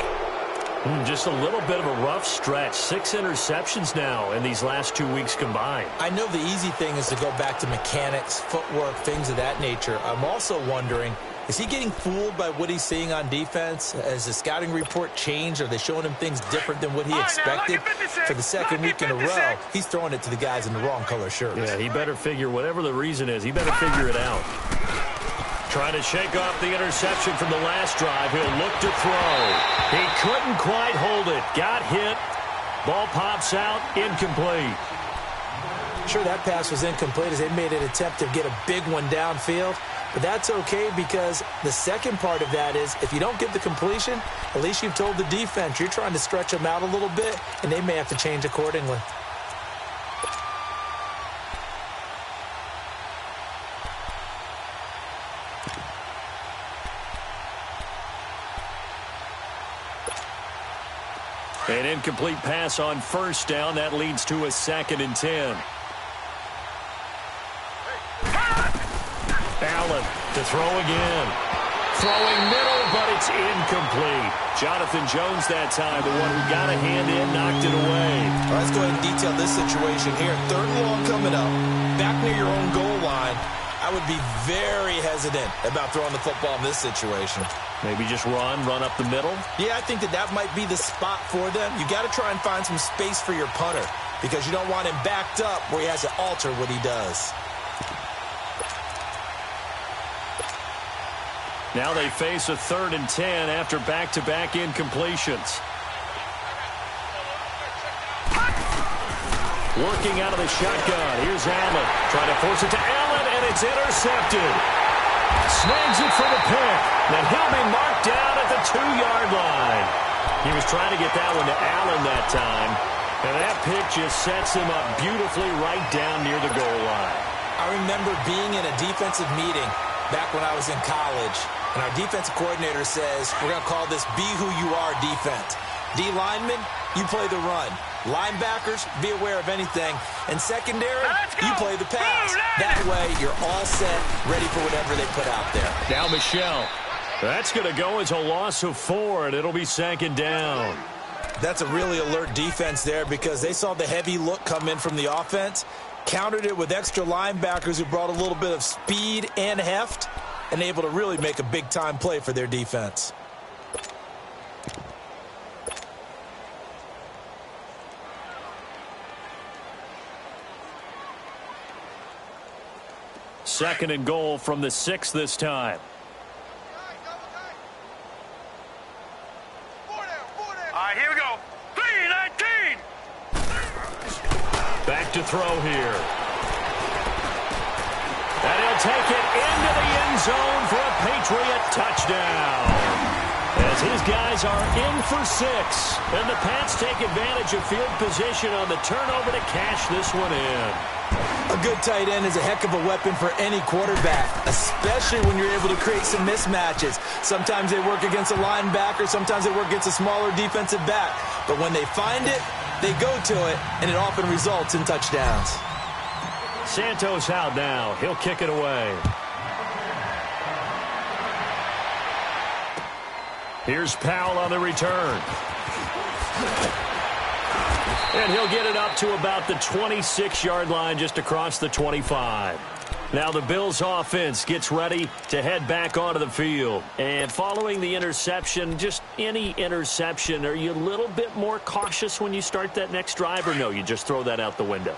Just a little bit of a rough stretch. 6 interceptions now in these last 2 weeks combined. I know the easy thing is to go back to mechanics, footwork, things of that nature. I'm also wondering, is he getting fooled by what he's seeing on defense? Has the scouting report changed? Are they showing him things different than what he expected? For the second week in a row, he's throwing it to the guys in the wrong color shirts. Yeah, he better figure, whatever the reason is, he better figure it out. Trying to shake off the interception from the last drive. He'll look to throw. He couldn't quite hold it. Got hit. Ball pops out. Incomplete. Sure, that pass was incomplete as they made an attempt to get a big one downfield. But that's okay because the second part of that is if you don't get the completion, at least you've told the defense you're trying to stretch them out a little bit, and they may have to change accordingly. An incomplete pass on first down. That leads to a 2nd and 10. Allen to throw again. Throwing middle, but it's incomplete. Jonathan Jones that time, the one who got a hand in, knocked it away. All right, let's go ahead and detail this situation here. 3rd and long coming up, back near your own goal line. I would be very hesitant about throwing the football in this situation. Maybe just run up the middle? Yeah, I think that might be the spot for them. You got to try and find some space for your punter because you don't want him backed up where he has to alter what he does. Now they face a 3rd and 10 after back-to-back incompletions. Working out of the shotgun. Here's Allen. Trying to force it to Allen, and it's intercepted. Snags it for the pick. Then he'll be marked down at the 2-yard line. He was trying to get that one to Allen that time. And that pick just sets him up beautifully right down near the goal line. I remember being in a defensive meeting back when I was in college. And our defensive coordinator says, we're going to call this be who you are defense. D linemen, you play the run. Linebackers, be aware of anything. And secondary, you play the pass. That way, you're all set, ready for whatever they put out there. Now Michelle. That's going to go as a loss of 4, and it'll be 2nd down. That's a really alert defense there because they saw the heavy look come in from the offense, countered it with extra linebackers who brought a little bit of speed and heft, and able to really make a big-time play for their defense. Second and goal from the 6 this time. All right, here we go. 3-19. Back to throw here. And he'll take it into the end zone for a Patriot touchdown. As his guys are in for 6. And the Pats take advantage of field position on the turnover to cash this one in. A good tight end is a heck of a weapon for any quarterback, especially when you're able to create some mismatches. Sometimes they work against a linebacker, sometimes they work against a smaller defensive back. But when they find it, they go to it, and it often results in touchdowns. Santos out now. He'll kick it away. Here's Powell on the return. And he'll get it up to about the 26-yard line just across the 25. Now the Bills offense gets ready to head back onto the field. And following the interception, just any interception, are you a little bit more cautious when you start that next drive, or no, you just throw that out the window?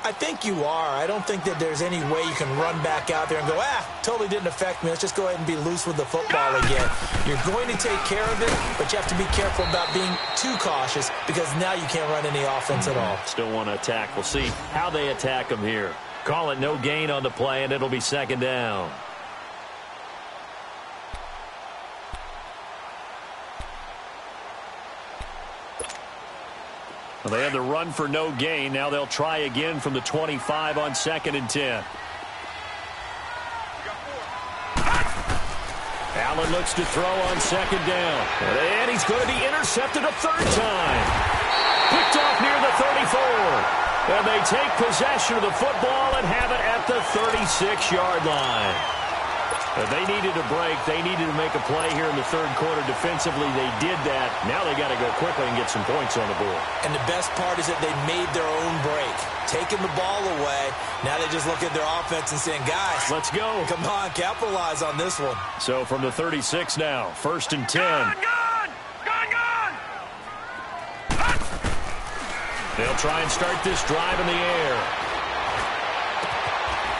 I think you are. I don't think that there's any way you can run back out there and go, totally didn't affect me. Let's just go ahead and be loose with the football again. You're going to take care of it, but you have to be careful about being too cautious because now you can't run any offense at all. Still want to attack. We'll see how they attack them here. Call it no gain on the play, and it'll be second down. Well, they had the run for no gain. Now they'll try again from the 25 on 2nd and 10. Allen looks to throw on 2nd down. And he's going to be intercepted a 3rd time. Picked off near the 34. And they take possession of the football and have it at the 36-yard line. They needed a break. They needed to make a play here in the 3rd quarter. Defensively, they did that. Now they got to go quickly and get some points on the board. And the best part is that they made their own break. Taking the ball away. Now they just look at their offense and saying, guys, let's go. Come on, capitalize on this one. So from the 36 now, 1st and 10. Gone! They'll try and start this drive in the air.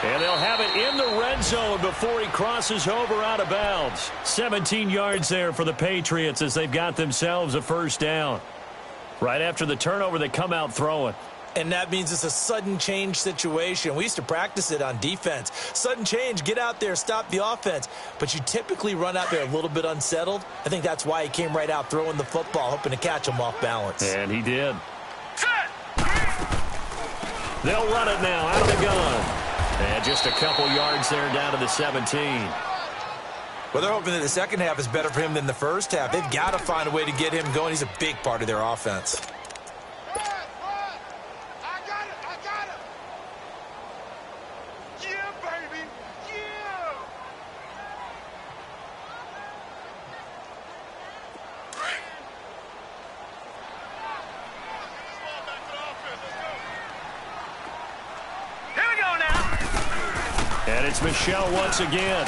And they'll have it in the red zone before he crosses over out of bounds. 17 yards there for the Patriots as they've got themselves a 1st down. Right after the turnover, they come out throwing. And that means it's a sudden change situation. We used to practice it on defense. Sudden change, get out there, stop the offense. But you typically run out there a little bit unsettled. I think that's why he came right out throwing the football, hoping to catch him off balance. And he did. They'll run it now out of the gun. And just a couple yards there down to the 17. Well, they're hoping that the second half is better for him than the first half. They've got to find a way to get him going. He's a big part of their offense. I got it. Yeah, baby. Yeah. Here we go now. And it's Michel once again.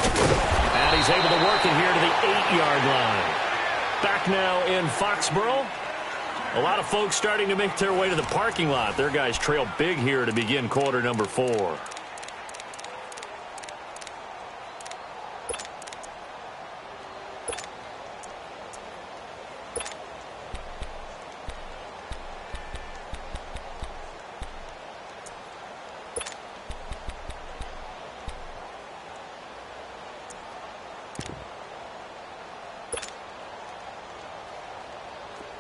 And he's able to work it here to the 8-yard line. Back now in Foxborough. A lot of folks starting to make their way to the parking lot. Their guys trail big here to begin quarter number 4.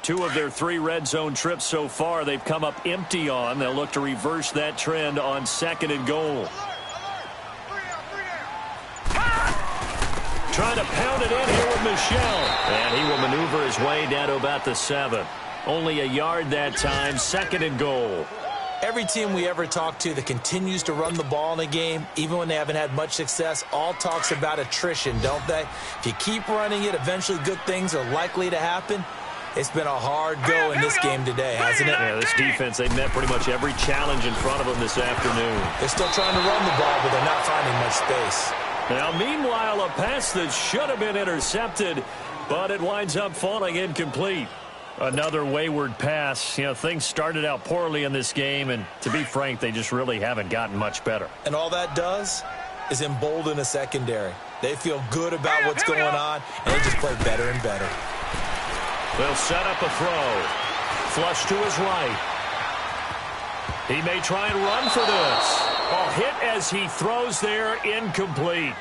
Two of their 3 red zone trips so far, they've come up empty on. They'll look to reverse that trend on 2nd and goal. Trying to pound it in here with Michel. And he will maneuver his way down to about the 7. Only a yard that time, 2nd and goal. Every team we ever talk to that continues to run the ball in a game, even when they haven't had much success, all talks about attrition, don't they? If you keep running it, eventually good things are likely to happen. It's been a hard go in this game today, hasn't it? Yeah, this defense, they've met pretty much every challenge in front of them this afternoon. They're still trying to run the ball, but they're not finding much space. Now, meanwhile, a pass that should have been intercepted, but it winds up falling incomplete. Another wayward pass. You know, things started out poorly in this game, and to be frank, they just really haven't gotten much better. And all that does is embolden a secondary. They feel good about what's going on, and they just play better and better. They'll set up a throw. Flush to his right. He may try and run for this. Ball hit as he throws there, incomplete.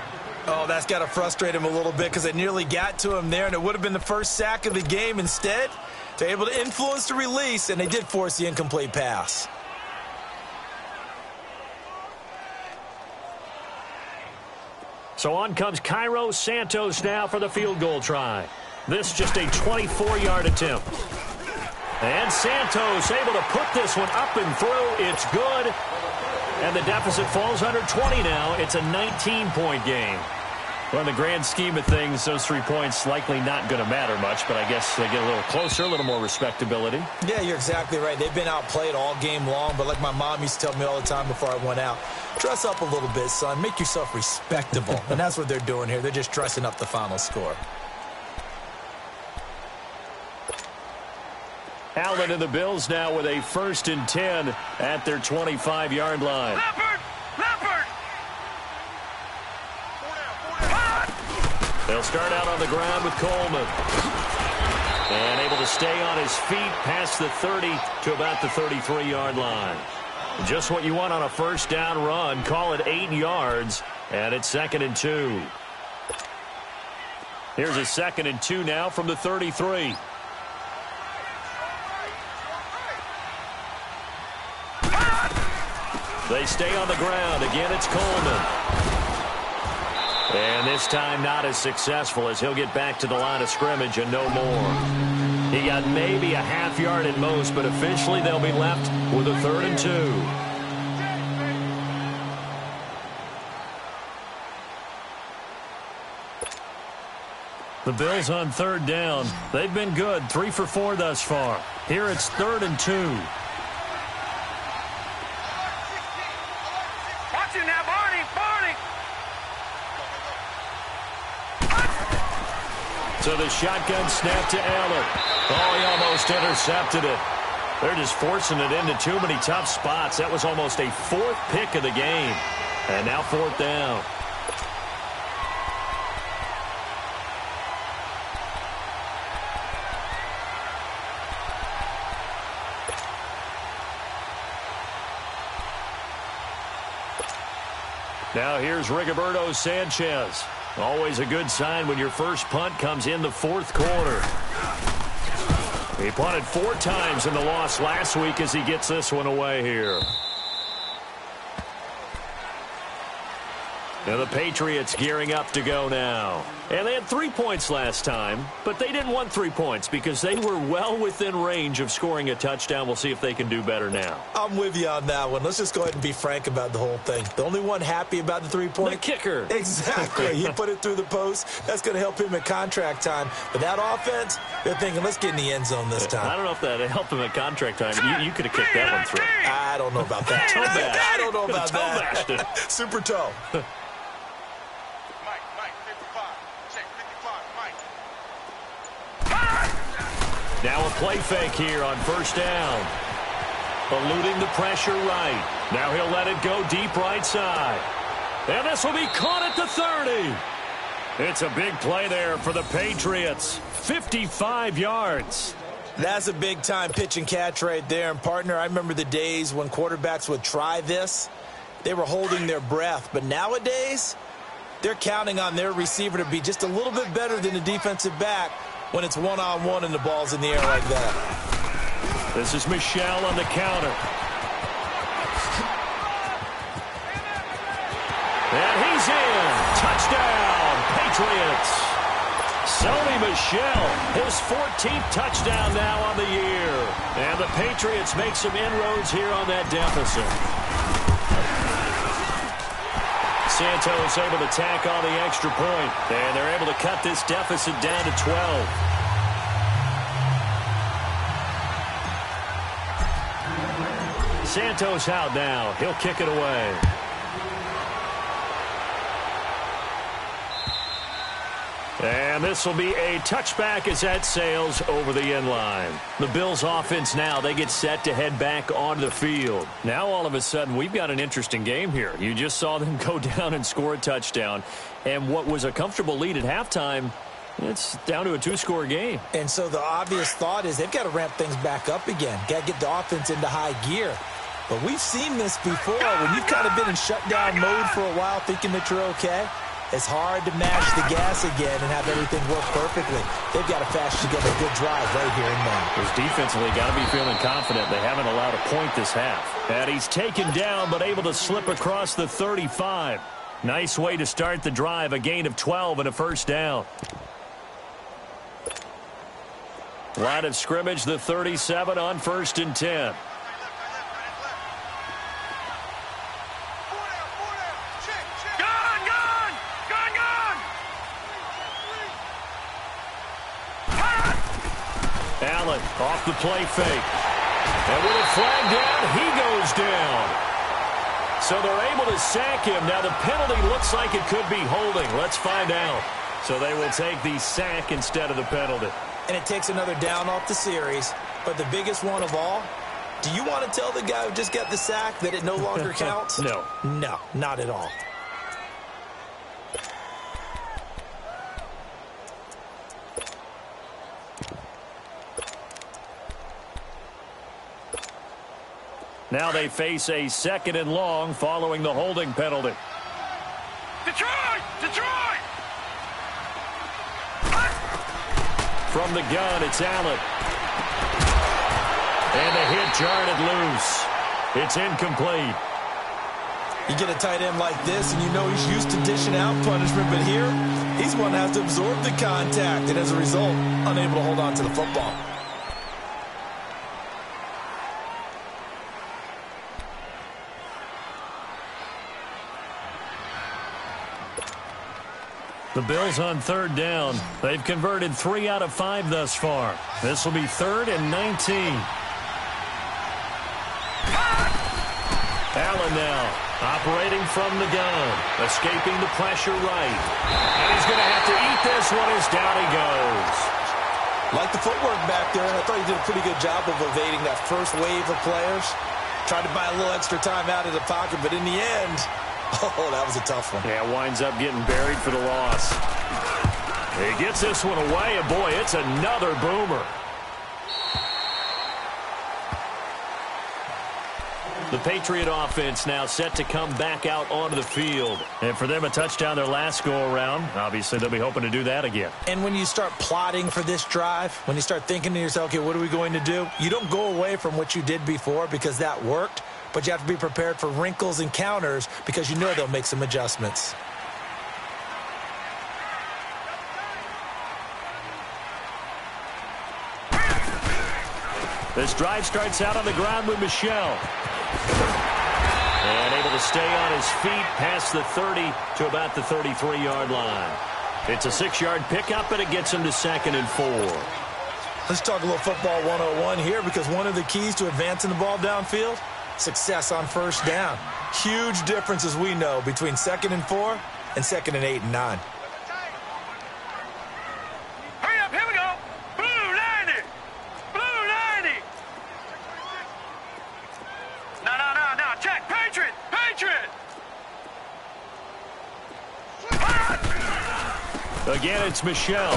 Oh, that's got to frustrate him a little bit because they nearly got to him there, and it would have been the first sack of the game. Instead, they're able to influence the release, and they did force the incomplete pass. So on comes Cairo Santos now for the field goal try. This just a 24-yard attempt. And Santos able to put this one up and through. It's good. And the deficit falls under 20 now. It's a 19-point game. Well, in the grand scheme of things, those 3 points likely not going to matter much, but I guess they get a little closer, a little more respectability. Yeah, you're exactly right. They've been outplayed all game long, but like my mom used to tell me all the time before I went out, dress up a little bit, son. Make yourself respectable. And that's what they're doing here. They're just dressing up the final score. Allen and the Bills now with a 1st and 10 at their 25-yard line. Leopard! Leopard! They'll start out on the ground with Coleman. And able to stay on his feet past the 30 to about the 33-yard line. Just what you want on a 1st down run. Call it 8 yards, and it's 2nd and 2. Here's a 2nd and 2 now from the 33. They stay on the ground. Again, it's Coleman. And this time not as successful as he'll get back to the line of scrimmage and no more. He got maybe a half yard at most, but officially they'll be left with a 3rd and 2. The Bills on 3rd down. They've been good, 3 for 4 thus far. Here it's 3rd and 2. Watch it now, Barney! Barney! So the shotgun snap to Allen. Oh, he almost intercepted it. They're just forcing it into too many tough spots. That was almost a 4th pick of the game. And now 4th down. Now here's Rigoberto Sanchez. Always a good sign when your first punt comes in the 4th quarter. He punted 4 times in the loss last week as he gets this one away here. Now the Patriots gearing up to go now. And they had 3 points last time, but they didn't want 3 points because they were well within range of scoring a touchdown. We'll see if they can do better now. I'm with you on that one. Let's just go ahead and be frank about the whole thing. The only one happy about the 3-point? The kicker. Exactly. He put it through the post. That's going to help him at contract time. But that offense, they're thinking, let's get in the end zone this time. I don't know if that helped him at contract time. You could have kicked that one through. I don't know about that. I don't know about that. Toe bashed. Super toe. Now a play fake here on 1st down. Eluding the pressure right. Now he'll let it go deep right side. And this will be caught at the 30. It's a big play there for the Patriots. 55 yards. That's a big-time pitch and catch right there. And, partner, I remember the days when quarterbacks would try this. They were holding their breath. But nowadays, they're counting on their receiver to be just a little bit better than the defensive back when it's one-on-one and the ball's in the air like that. This is Michel on the counter. And he's in. Touchdown, Patriots. Sony Michel, his 14th touchdown now on the year. And the Patriots make some inroads here on that deficit. Santos able to tack on the extra point, and they're able to cut this deficit down to 12. Santos out now. He'll kick it away. And this will be a touchback as that sails over the end line. The Bills offense now, they get set to head back onto the field. Now all of a sudden we've got an interesting game here. You just saw them go down and score a touchdown. And what was a comfortable lead at halftime, it's down to a 2-score game. And so the obvious thought is they've got to ramp things back up again. Got to get the offense into high gear. But we've seen this before. When you've kind of been in shutdown mode for a while thinking that you're okay, it's hard to mash the gas again and have everything work perfectly. They've got to fashion together a good drive right here and now. Because defensively, got to be feeling confident. They haven't allowed a point this half. And he's taken down, but able to slip across the 35. Nice way to start the drive. A gain of 12 and a 1st down. Line of scrimmage, the 37 on 1st and 10. Allen off the play fake. And with a flag down, he goes down. So they're able to sack him. Now the penalty looks like it could be holding. Let's find out. So they will take the sack instead of the penalty. And it takes another down off the series. But the biggest one of all, do you want to tell the guy who just got the sack that it no longer counts? No. No, not at all. Now they face a 2nd and long following the holding penalty. Detroit! Detroit! From the gun, it's Allen. And a hit jarred it loose. It's incomplete. You get a tight end like this, and you know he's used to dishing out punishment, but here, he's one that has to absorb the contact, and as a result, unable to hold on to the football. The Bills on 3rd down. They've converted 3 out of 5 thus far. This will be 3rd and 19. Allen now operating from the gun, escaping the pressure right. And he's going to have to eat this one as down he goes. Like the footwork back there, I thought he did a pretty good job of evading that first wave of players. Tried to buy a little extra time out of the pocket, but in the end, oh, that was a tough one. Yeah, winds up getting buried for the loss. He gets this one away, and boy, it's another boomer. The Patriot offense now set to come back out onto the field. And for them, a touchdown their last go-around. Obviously, they'll be hoping to do that again. And when you start plotting for this drive, when you start thinking to yourself, okay, what are we going to do? You don't go away from what you did before because that worked, but you have to be prepared for wrinkles and counters because you know they'll make some adjustments. This drive starts out on the ground with Michel. And able to stay on his feet past the 30 to about the 33-yard line. It's a 6-yard pickup, and it gets him to 2nd and 4. Let's talk a little football 101 here because one of the keys to advancing the ball downfield, success on 1st down. Huge difference, as we know, between 2nd and 4 and 2nd and 8 and 9. Hurry up, here we go! Blue 90! Blue 90! No, check! Patriot! Patriot! Again, it's Michel.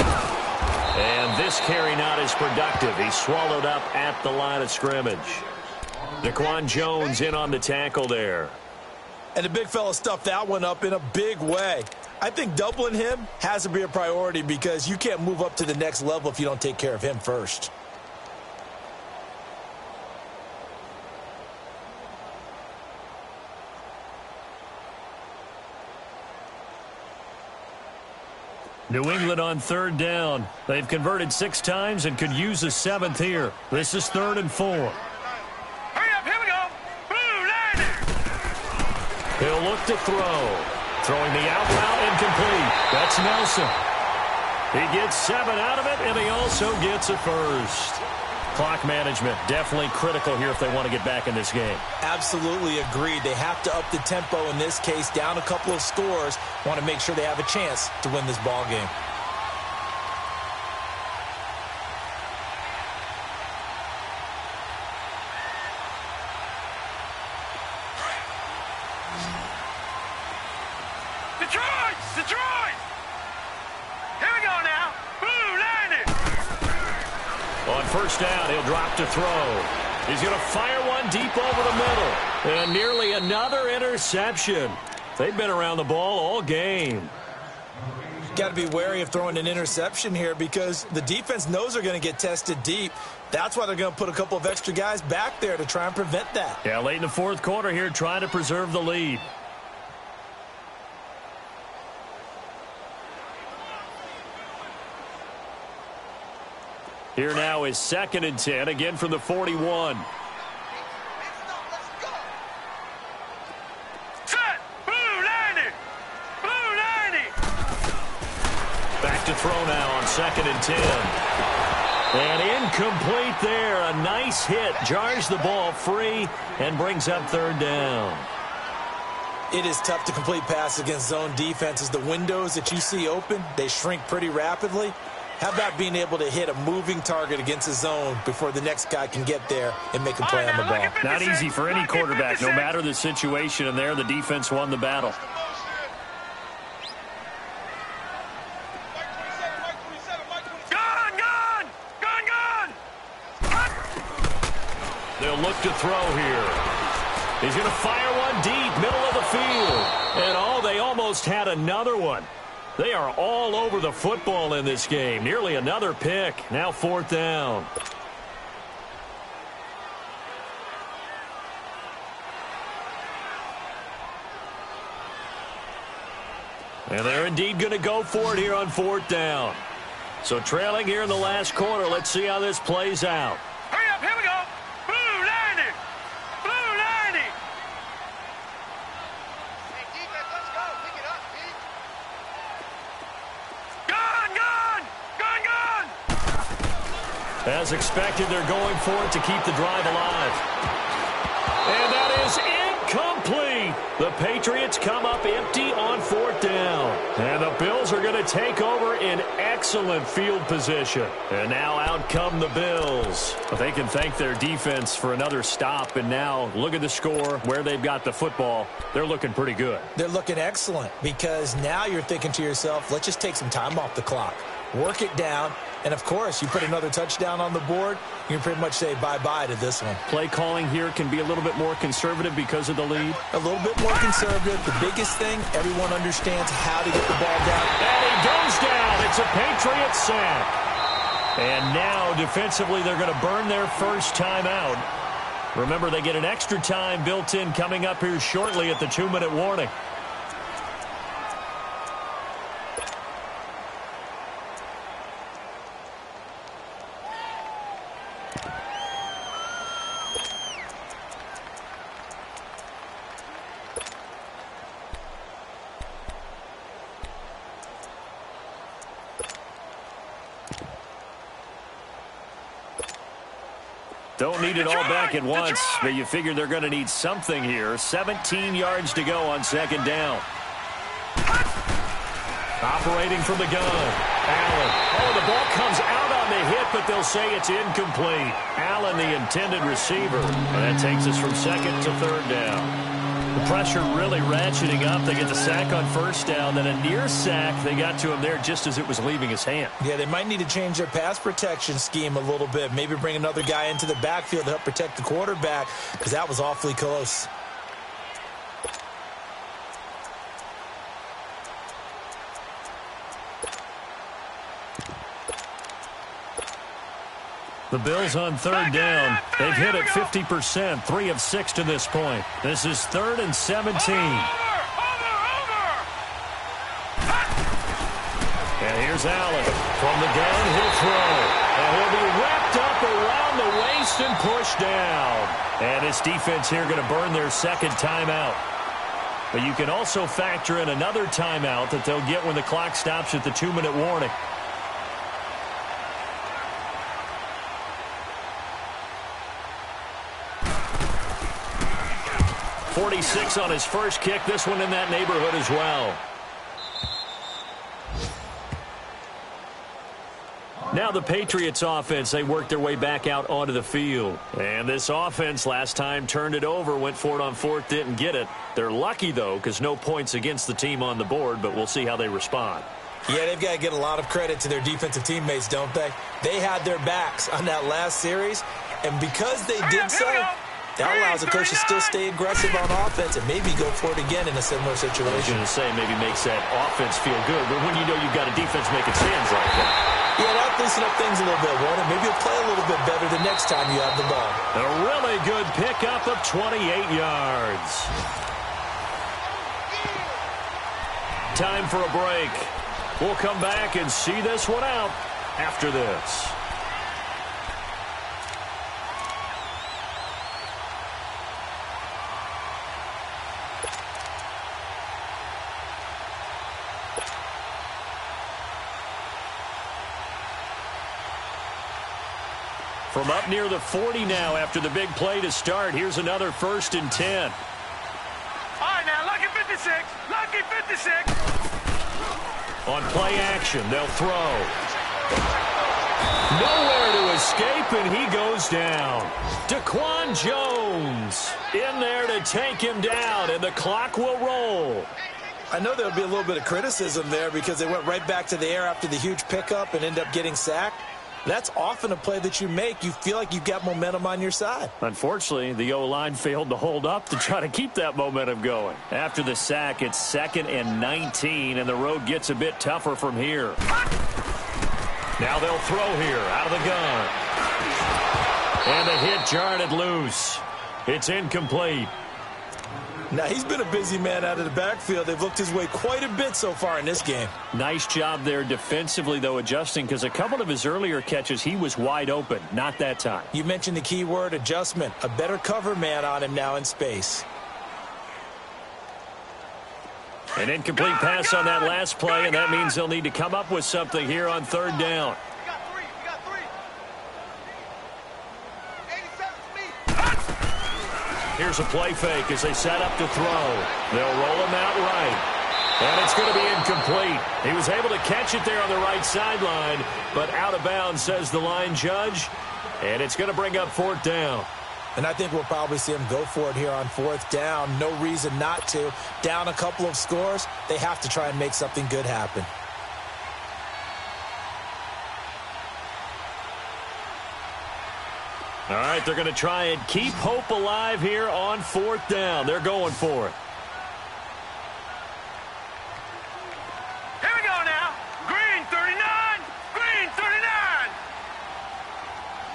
And this carry not as productive. He's swallowed up at the line of scrimmage. Daquan Jones in on the tackle there. And the big fella stuffed that one up in a big way. I think doubling him has to be a priority because you can't move up to the next level if you don't take care of him first. New England on 3rd down. They've converted 6 times and could use a 7th here. This is 3rd and 4. Hurry up, here we go! Blue 90! He'll look to throw. Throwing the out route incomplete. That's Nelson. He gets 7 out of it, and he also gets a first. Clock management definitely critical here if they want to get back in this game. Absolutely agreed. They have to up the tempo in this case, down a couple of scores. Want to make sure they have a chance to win this ball game. Detroit! Detroit! Here we go now! Blue 90! On 1st down, he'll drop to throw. He's going to fire one deep over the middle. And nearly another interception. They've been around the ball all game. Got to be wary of throwing an interception here because the defense knows they're going to get tested deep. That's why they're going to put a couple of extra guys back there to try and prevent that. Yeah, late in the 4th quarter here, trying to preserve the lead. Here now is 2nd and 10, again from the 41. Set! Blue 90! Blue 90! Back to throw now on 2nd and 10. And incomplete there. A nice hit. Jars the ball free and brings up third down. It is tough to complete passes against zone defenses. The windows that you see open, they shrink pretty rapidly. How about being able to hit a moving target against a zone before the next guy can get there and make a play on the ball? Not easy for any quarterback, no matter the situation, and there the defense won the battle. They'll look to throw here. He's going to fire one deep, middle of the field. And they almost had another one. They are all over the football in this game. Nearly another pick. Now fourth down. And they're indeed going to go for it here on fourth down. So trailing here in the last quarter. Let's see how this plays out. Hurry up, here we go. Blue 90. Blue 90. Hey, defense, let's go. Pick it up, Pete. Gun. As expected, they're going for it to keep the drive alive. And that is incomplete. The Patriots come up empty on fourth down. And the Bills are going to take over in excellent field position. And now out come the Bills. But they can thank their defense for another stop. And now look at the score, where they've got the football. They're looking pretty good. They're looking excellent because now you're thinking to yourself, let's just take some time off the clock. Work it down. And, of course, you put another touchdown on the board, you can pretty much say bye-bye to this one. Play calling here can be a little bit more conservative because of the lead. A little bit more conservative. The biggest thing, everyone understands how to get the ball down. And he goes down. It's a Patriot sack. And now, defensively, they're going to burn their first time out. Remember, they get an extra time built in coming up here shortly at the 2-minute warning. Don't need it all back at once, but you figure they're going to need something here. 17 yards to go on second down. Operating from the gun. Allen. Oh, the ball comes out on the hit, but they'll say it's incomplete. Allen, the intended receiver. And that takes us from second to third down. The pressure really ratcheting up. They get the sack on first down, then a near sack. They got to him there just as it was leaving his hand. Yeah, they might need to change their pass protection scheme a little bit. Maybe bring another guy into the backfield to help protect the quarterback, because that was awfully close. The Bills on third down. They've hit it 50%, 3 of 6 to this point. This is 3rd and 17. And here's Allen. From the gun, he'll throw. And he'll be wrapped up around the waist and pushed down. And this defense here going to burn their second timeout. But you can also factor in another timeout that they'll get when the clock stops at the 2-minute warning. 46 on his first kick. This one in that neighborhood as well. Now the Patriots offense, they work their way back out onto the field. And this offense last time turned it over, went for it on fourth, didn't get it. They're lucky, though, because no points against the team on the board, but we'll see how they respond. Yeah, they've got to get a lot of credit to their defensive teammates, don't they? They had their backs on that last series, and because they did so, that allows the coach to still stay aggressive on offense and maybe go for it again in a similar situation. I was going to say maybe makes that offense feel good, but when you know you've got a defense making stands like that. Yeah, that'll loosen up things a little bit, won't it? Maybe you'll play a little bit better the next time you have the ball. A really good pickup of 28 yards. Time for a break. We'll come back and see this one out after this. From up near the 40 now after the big play to start. Here's another 1st and 10. All right, now, lucky 56. Lucky 56. On play action, they'll throw. Nowhere to escape, and he goes down. Daquan Jones in there to take him down, and the clock will roll. I know there'll be a little bit of criticism there because they went right back to the air after the huge pickup and end up getting sacked. That's often a play that you make. You feel like you've got momentum on your side. Unfortunately, the O-line failed to hold up to try to keep that momentum going. After the sack, it's 2nd and 19, and the road gets a bit tougher from here. Now they'll throw here out of the gun. And the hit jarred it loose. It's incomplete. Now, he's been a busy man out of the backfield. They've looked his way quite a bit so far in this game. Nice job there defensively, though, adjusting, because a couple of his earlier catches, he was wide open. Not that time. You mentioned the key word, adjustment. A better cover man on him now in space. An incomplete pass on that last play, and that means they'll need to come up with something here on 3rd down. We got three. 87's me. Here's a play fake as they set up to throw. They'll roll him out right. And it's going to be incomplete. He was able to catch it there on the right sideline, but out of bounds, says the line judge. And it's going to bring up 4th down. And I think we'll probably see him go for it here on 4th down. No reason not to. Down a couple of scores, they have to try and make something good happen. All right, they're going to try and keep hope alive here on 4th down. They're going for it. Here we go now. Green 39. Green 39.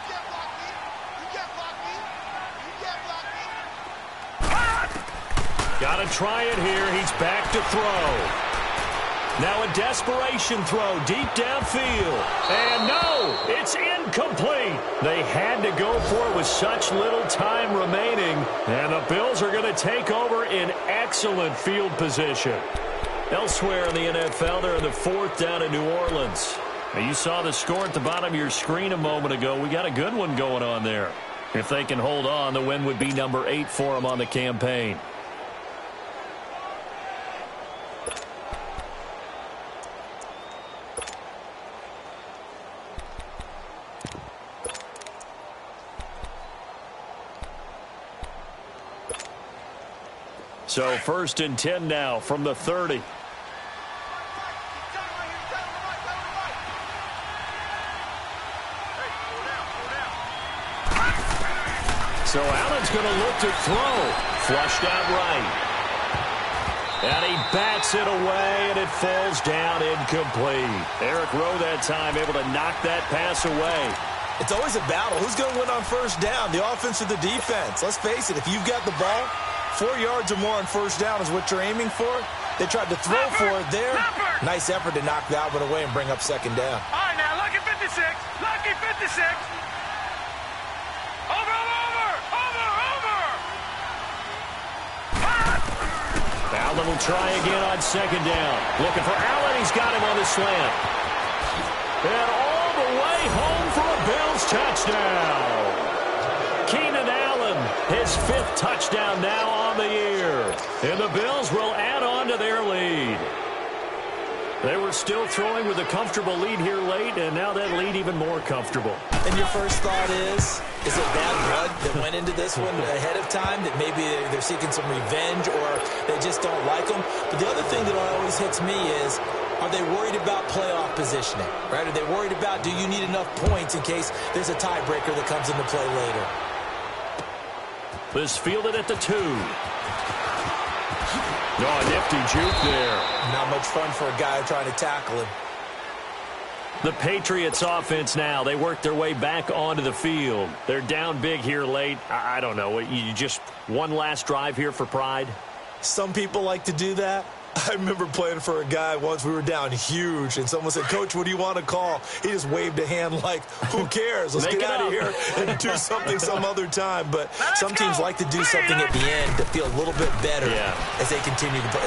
You can't block me. You can't block me. You can't block me. Got to try it here. He's back to throw. Now a desperation throw deep downfield. And no, it's incomplete. They had to go for it with such little time remaining. And the Bills are going to take over in excellent field position. Elsewhere in the NFL, they're in the 4th down in New Orleans. Now, you saw the score at the bottom of your screen a moment ago. We got a good one going on there. If they can hold on, the win would be number 8 for them on the campaign. So 1st and 10 now from the 30. So Allen's going to look to throw. Flushed out right. And he bats it away, and it falls down incomplete. Eric Rowe that time able to knock that pass away. It's always a battle. Who's going to win on 1st down, the offense or the defense? Let's face it, if you've got the ball, 4 yards or more on 1st down is what you're aiming for. They tried to throw for it there. Nice effort to knock that one away and bring up 2nd down. All right, now, lucky 56. Lucky 56. Over. Allen will try again on 2nd down. Looking for Allen. He's got him on the slant. And all the way home for a Bills touchdown. Keenan Allen, his 5th touchdown now on the year. And the Bills will add on to their lead. They were still throwing with a comfortable lead here late, and now that lead even more comfortable. And your first thought is it bad blood that went into this one ahead of time, that maybe they're seeking some revenge or they just don't like them? But the other thing that always hits me is, are they worried about playoff positioning, right? Are they worried about, do you need enough points in case there's a tiebreaker that comes into play later? This fielded at the 2. Oh, a nifty juke there. Not much fun for a guy trying to tackle him. The Patriots offense now, they work their way back onto the field. They're down big here late. I don't know. You just one last drive here for pride? Some people like to do that. I remember playing for a guy once. We were down huge, and someone said, "Coach, what do you want to call?" He just waved a hand like, "Who cares? Let's get out of here and do something some other time." But some teams like to do something at the end to feel a little bit better as they continue to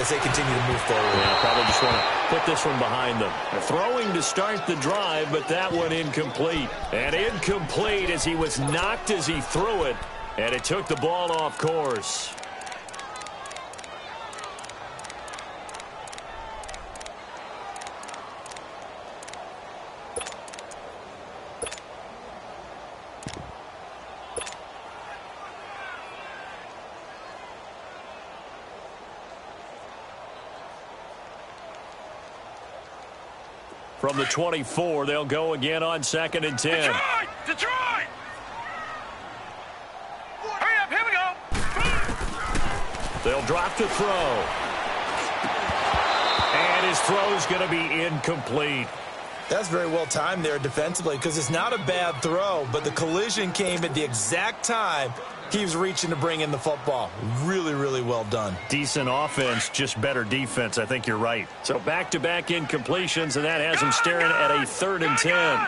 move forward. Yeah, probably just want to put this one behind them. Throwing to start the drive, but that one incomplete. And incomplete as he was knocked as he threw it, and it took the ball off course. From the 24, they'll go again on 2nd and 10. Detroit! Hurry up, here we go! They'll drop to throw. And his throw's going to be incomplete. That's very well timed there defensively because it's not a bad throw, but the collision came at the exact time he was reaching to bring in the football. Really, really well done. Decent offense, just better defense. I think you're right. So back-to-back incompletions, and that has him staring at a 3rd and 10.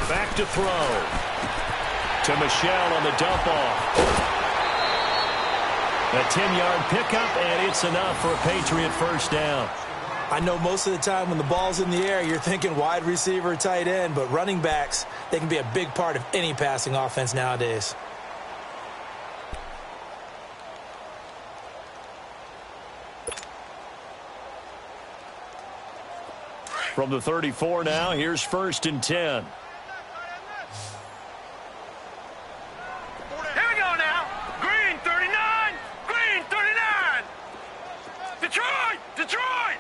Back to throw. To Michel on the dump-off. A 10-yard pickup, and it's enough for a Patriot first down. I know most of the time when the ball's in the air, you're thinking wide receiver, tight end, but running backs, they can be a big part of any passing offense nowadays. From the 34 now, here's 1st and 10. Here we go now. Green 39. Green 39. Detroit! Detroit!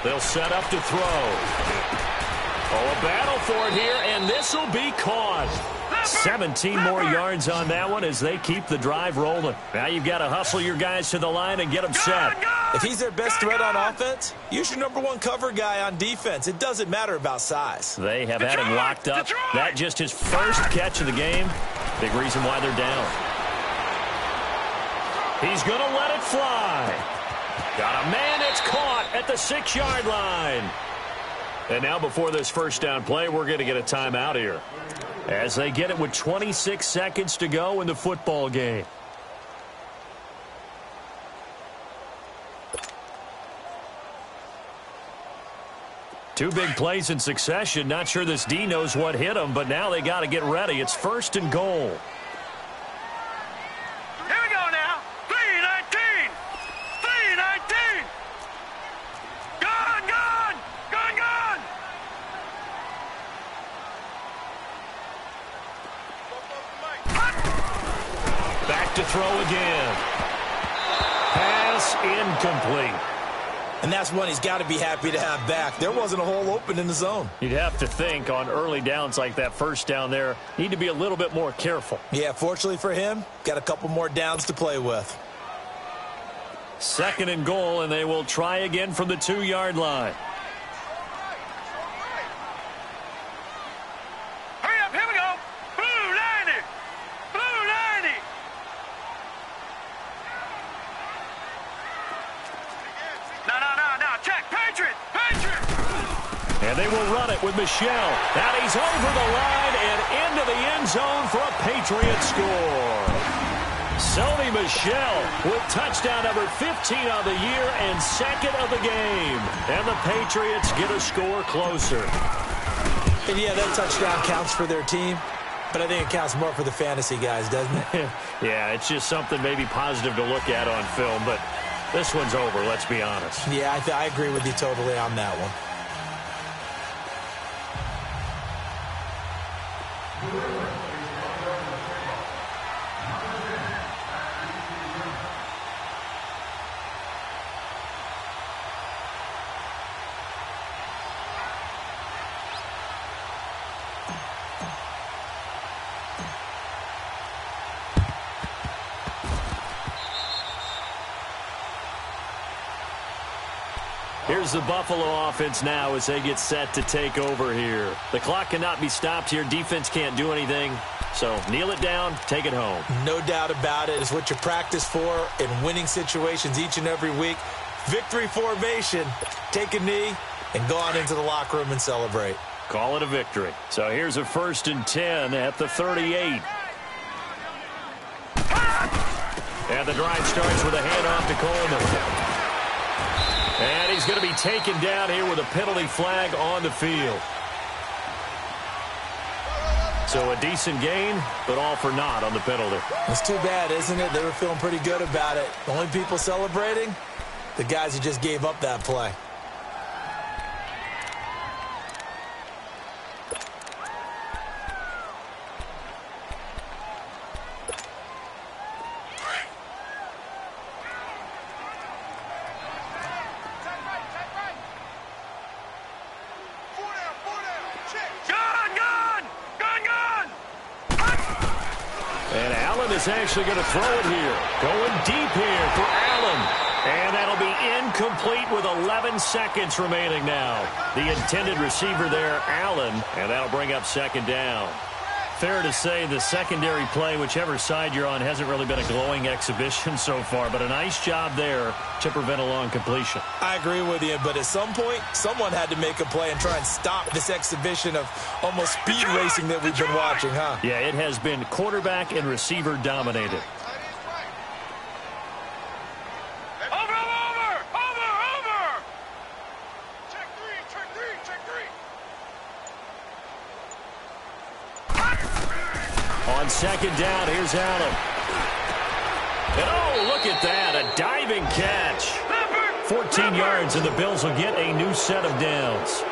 They'll set up to throw. Oh, a battle for it here, and this will be caught. 17 more yards on that one as they keep the drive rolling. Now you've got to hustle your guys to the line and get them set. If he's their best threat on offense, use your #1 cover guy on defense. It doesn't matter about size. They have had him locked up. That just his first catch of the game. Big reason why they're down. He's going to let it fly. Got a man that's caught at the 6-yard line. And now before this first down play, we're going to get a timeout here, as they get it with 26 seconds to go in the football game. Two big plays in succession. Not sure this D knows what hit him, but now they got to get ready. It's 1st and goal. Here we go now. 3-19. 3-19. Gone, gone. Gone, gone. Back to throw again. Pass incomplete. And that's one he's got to be happy to have back. There wasn't a hole open in the zone. You'd have to think on early downs like that first down there, need to be a little bit more careful. Yeah, fortunately for him, got a couple more downs to play with. 2nd and goal, and they will try again from the 2-yard line. Hurry up, here we go. Blue 90. Blue 90. No. Check. Patriot. Patriot. And they will run it with Michel. And he's over the line and into the end zone for a Patriot score. Sony Michel with touchdown number 15 on the year and 2nd of the game. And the Patriots get a score closer. And yeah, that touchdown counts for their team, but I think it counts more for the fantasy guys, doesn't it? Yeah, it's just something maybe positive to look at on film, but this one's over, let's be honest. Yeah, I agree with you totally on that one. Here's the Buffalo offense now as they get set to take over here. The clock cannot be stopped here. Defense can't do anything. So kneel it down, take it home. No doubt about it. It's what you practice for in winning situations each and every week. Victory formation. Take a knee and go on into the locker room and celebrate. Call it a victory. So here's a 1st and 10 at the 38. And the drive starts with a handoff to Coleman. And he's going to be taken down here with a penalty flag on the field. So a decent gain, but all for naught on the penalty. It's too bad, isn't it? They were feeling pretty good about it. The only people celebrating, the guys who just gave up that play. Is actually going to throw it here. Going deep here for Allen. And that'll be incomplete with 11 seconds remaining now. The intended receiver there, Allen, and that'll bring up 2nd down. Fair to say the secondary play, whichever side you're on, hasn't really been a glowing exhibition so far, but a nice job there to prevent a long completion. I agree with you, but at some point, someone had to make a play and try and stop this exhibition of almost speed racing that we've been watching, huh? Yeah, it has been quarterback and receiver dominated. On 2nd down, here's Allen. And oh, look at that, a diving catch. 14 yards, and the Bills will get a new set of downs.